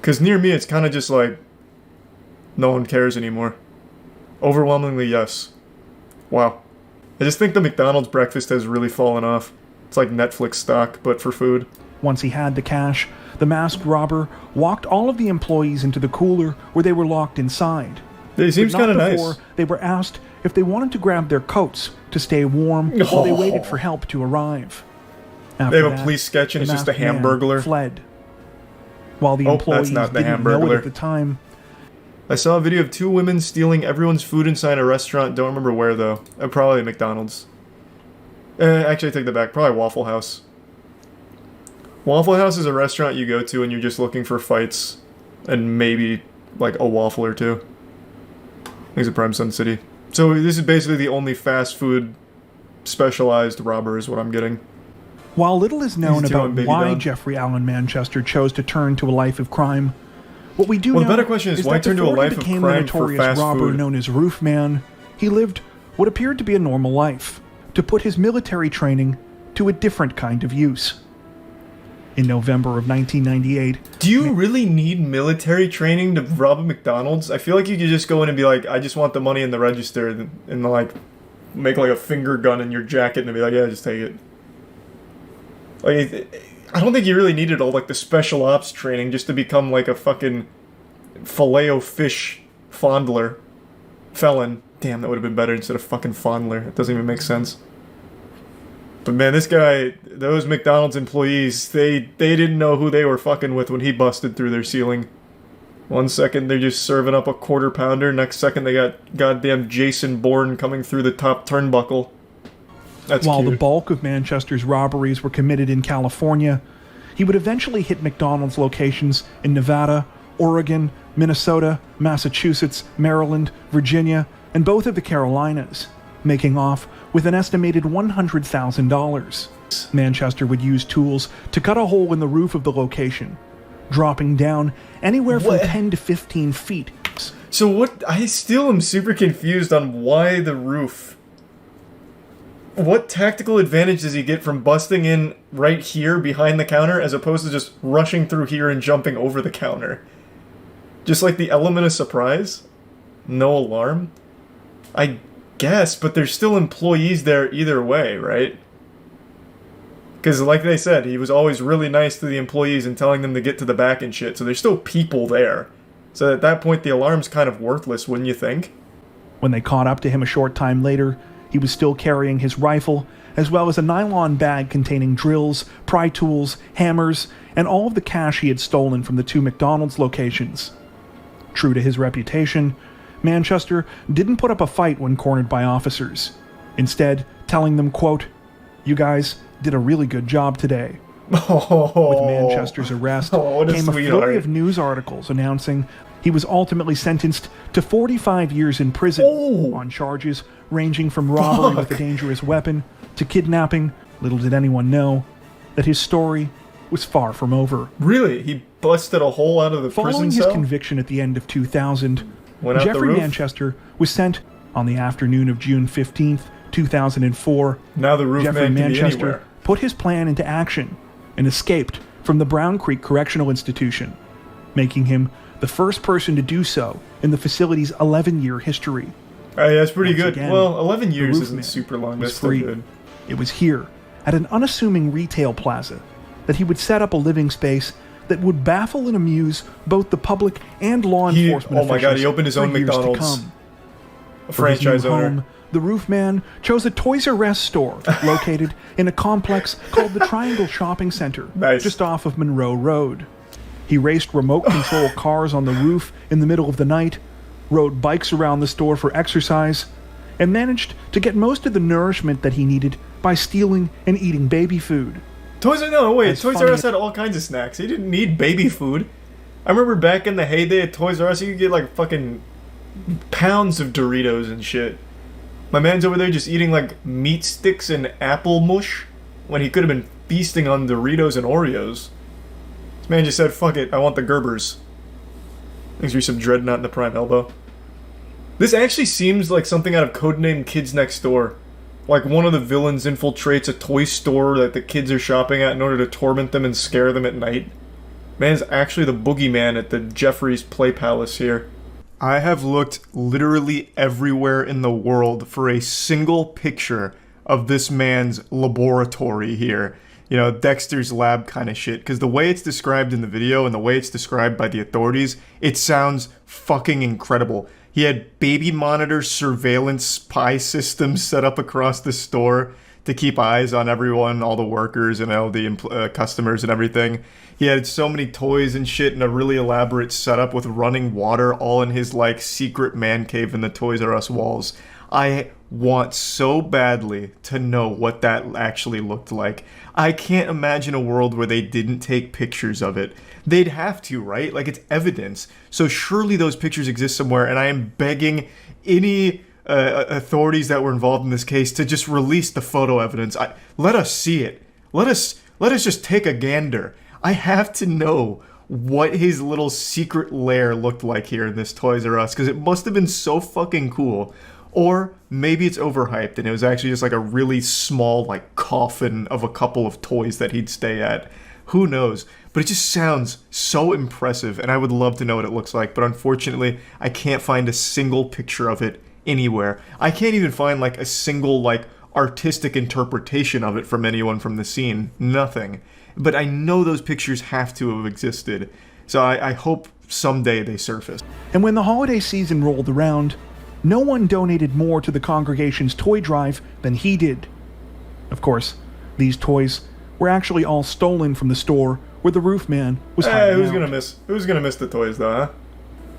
Cause near me it's kinda just like no one cares anymore. Overwhelmingly yes. Wow. I just think the McDonald's breakfast has really fallen off. It's like Netflix stock, but for food. Once he had the cash, the masked robber walked all of the employees into the cooler where they were locked inside. It seems kind of nice. They were asked if they wanted to grab their coats to stay warm while they waited for help to arrive. After they have a police sketch and it's just a Hamburglar. Fled. While the employees that's not the didn't know it Hamburglar at the time, I saw a video of two women stealing everyone's food inside a restaurant. Don't remember where, though. Probably McDonald's. Actually, I take that back. Probably Waffle House. Waffle House is a restaurant you go to and you're just looking for fights. And maybe, like, a waffle or two. I think it's a Prime Sun City. So this is basically the only fast food specialized robber is what I'm getting. While little is known about why Jeffrey Allen Manchester chose to turn to a life of crime, what we do know the better question is why turn to a life of crime for fast food? The notorious robber known as Roofman, he lived what appeared to be a normal life, to put his military training to a different kind of use. In November of 1998... Do you really need military training to rob a McDonald's? I feel like you could just go in and be like, I just want the money in the register, and like, make like a finger gun in your jacket and be like, yeah, just take it. Like, I don't think you really needed all like the special ops training just to become like a fucking Filet-O-Fish fondler. Felon. Damn, that would have been better instead of fucking fondler. It doesn't even make sense. But man, this guy, those McDonald's employees, they didn't know who they were fucking with when he busted through their ceiling. One second they're just serving up a quarter pounder, next second they got goddamn Jason Bourne coming through the top turnbuckle. That's While cute. The bulk of Manchester's robberies were committed in California, he would eventually hit McDonald's locations in Nevada, Oregon, Minnesota, Massachusetts, Maryland, Virginia, and both of the Carolinas, making off with an estimated $100,000. Manchester would use tools to cut a hole in the roof of the location, dropping down anywhere from 10 to 15 feet. So what? I still am super confused on why the roof. What tactical advantage does he get from busting in right here behind the counter as opposed to just rushing through here and jumping over the counter? Just like the element of surprise? No alarm? I guess, but there's still employees there either way, right? Because like they said, he was always really nice to the employees and telling them to get to the back and shit, so there's still people there. So at that point, the alarm's kind of worthless, wouldn't you think? When they caught up to him a short time later, he was still carrying his rifle, as well as a nylon bag containing drills, pry tools, hammers, and all of the cash he had stolen from the 2 McDonald's locations. True to his reputation, Manchester didn't put up a fight when cornered by officers, instead telling them, quote, "You guys did a really good job today." With Manchester's arrest came a flurry of news articles announcing he was ultimately sentenced to 45 years in prison on charges ranging from robbery with a dangerous weapon to kidnapping. Little did anyone know that his story was far from over. Really? He busted a hole out of the prison Following cell? his conviction at the end of 2000, Went out the Jeffrey roof? Manchester was sent on the afternoon of June 15th, 2004. Now the roof Jeffrey man can be Manchester anywhere. put his plan into action and escaped from the Brown Creek Correctional Institution, making him the first person to do so in the facility's 11-year history. Hey, that's pretty Once good. again, Well, 11 the years roof isn't man super long. was That's still free. good. It was here, at an unassuming retail plaza, that he would set up a living space that would baffle and amuse both the public and law enforcement oh my god, officials he opened his own for years to McDonald's. come. A For his new franchise owner. home, the roof man chose a Toys R Us store located in a complex called the Triangle Shopping Center, just off of Monroe Road. He raced remote control cars on the roof in the middle of the night, rode bikes around the store for exercise, and managed to get most of the nourishment that he needed by stealing and eating baby food. Toys R Us had all kinds of snacks. He didn't need baby food. I remember back in the heyday at Toys R Us, you could get like fucking pounds of Doritos and shit. My man's over there just eating like meat sticks and apple mush when he could have been feasting on Doritos and Oreos. This man just said, fuck it, I want the Gerbers. Thanks for some Dreadnought in the prime elbow. This actually seems like something out of Codename Kids Next Door. Like one of the villains infiltrates a toy store that the kids are shopping at in order to torment them and scare them at night. Man's actually the boogeyman at the Jeffrey's Play Palace here. I have looked literally everywhere in the world for a single picture of this man's laboratory here. You know, Dexter's lab kind of shit. Because the way it's described in the video and the way it's described by the authorities, it sounds fucking incredible. He had baby monitor surveillance spy systems set up across the store to keep eyes on everyone, all the workers and all the customers and everything. He had so many toys and shit and a really elaborate setup with running water all in his like secret man cave in the Toys R Us walls. I want so badly to know what that actually looked like. I can't imagine a world where they didn't take pictures of it. They'd have to, right? Like, it's evidence. So surely those pictures exist somewhere, and I am begging any authorities that were involved in this case to just release the photo evidence. Let us see it. Let us just take a gander. I have to know what his little secret lair looked like here in this Toys R Us, because it must have been so fucking cool. Or maybe it's overhyped and it was actually just like a really small like coffin of a couple of toys that he'd stay at. Who knows? But it just sounds so impressive and I would love to know what it looks like. But unfortunately, I can't find a single picture of it anywhere. I can't even find like a single like artistic interpretation of it from anyone from the scene. Nothing. But I know those pictures have to have existed. So I hope someday they surface. And when the holiday season rolled around, no one donated more to the congregation's toy drive than he did. Of course, these toys were actually all stolen from the store where the roof man was hiding who's out. gonna miss the toys though, huh?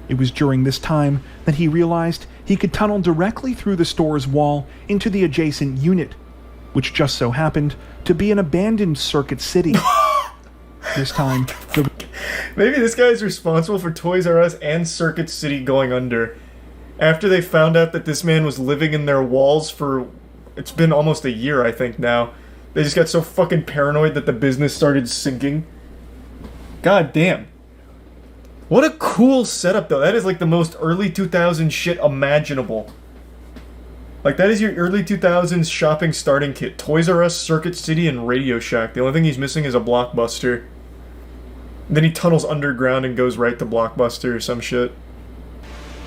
It was during this time that he realized he could tunnel directly through the store's wall into the adjacent unit, which just so happened to be an abandoned Circuit City. This time, maybe this guy is responsible for Toys R Us and Circuit City going under. After they found out that this man was living in their walls for, it's been almost a year, I think now. They just got so fucking paranoid that the business started sinking. God damn. What a cool setup, though. That is like the most early 2000s shit imaginable. Like, that is your early 2000s shopping starting kit. Toys R Us, Circuit City, and Radio Shack. The only thing he's missing is a Blockbuster. Then he tunnels underground and goes right to Blockbuster or some shit.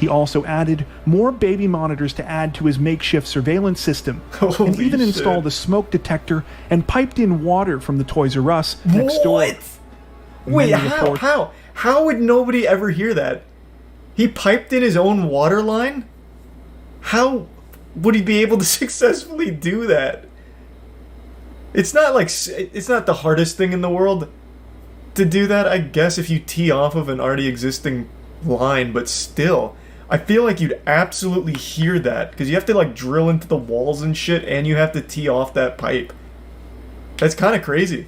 he also added more baby monitors to add to his makeshift surveillance system, and even installed a smoke detector and piped in water from the Toys R Us next door. Wait, how would nobody ever hear that? He piped in his own water line? How would he be able to successfully do that? It's not like, it's not the hardest thing in the world to do that, I guess, if you tee off of an already existing line, but still, I feel like you'd absolutely hear that, because you have to like drill into the walls and shit, and you have to tee off that pipe. That's kind of crazy.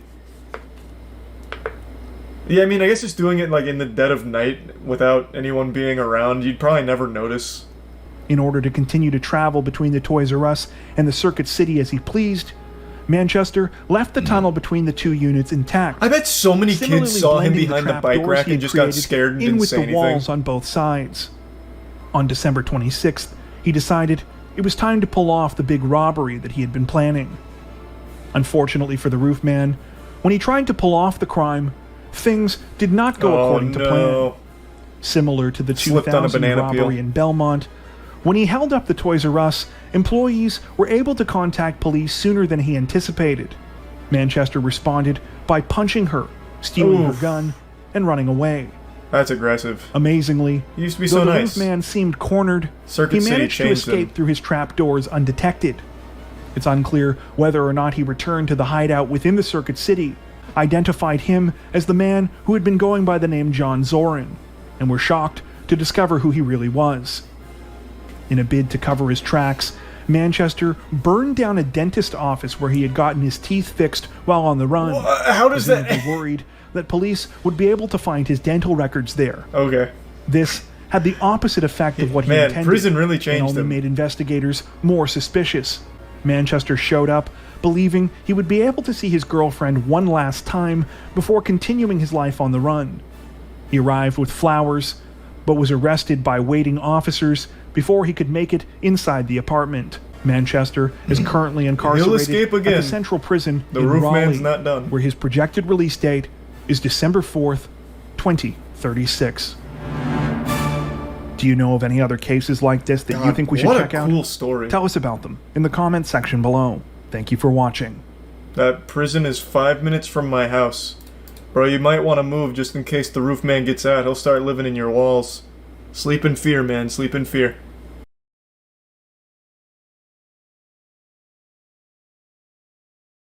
Yeah, I mean, I guess just doing it like in the dead of night without anyone being around, you'd probably never notice. In order to continue to travel between the Toys R Us and the Circuit City as he pleased, Manchester left the tunnel between the two units intact. I bet so many kids saw him behind the bike rack and just got scared and didn't say anything. In with the walls on both sides. On December 26th, he decided it was time to pull off the big robbery that he had been planning. Unfortunately for the roofman, when he tried to pull off the crime, things did not go according to plan. Similar to the 2000 robbery in Belmont, when he held up the Toys R Us, employees were able to contact police sooner than he anticipated. Manchester responded by punching her, stealing her gun, and running away. That's aggressive. Amazingly, he used to be so nice. The roofman seemed cornered, he managed to escape through his trapdoors undetected. It's unclear whether or not he returned to the hideout within the Circuit City, identified him as the man who had been going by the name John Zorin, and were shocked to discover who he really was. In a bid to cover his tracks, Manchester burned down a dentist office where he had gotten his teeth fixed while on the run. How does that... They were worried that police would be able to find his dental records there. Okay. This had the opposite effect of what he intended. Prison really changed and only him. Made investigators more suspicious. Manchester showed up, believing he would be able to see his girlfriend one last time before continuing his life on the run. He arrived with flowers, but was arrested by waiting officers before he could make it inside the apartment. Manchester is currently incarcerated at the Central Prison in Raleigh, not done. where his projected release date is December 4th, 2036. Do you know of any other cases like this that you think we should check out? What a cool story. Tell us about them in the comments section below. Thank you for watching. That prison is 5 minutes from my house. Bro, you might want to move just in case the roof man gets out. He'll start living in your walls. Sleep in fear, man. Sleep in fear.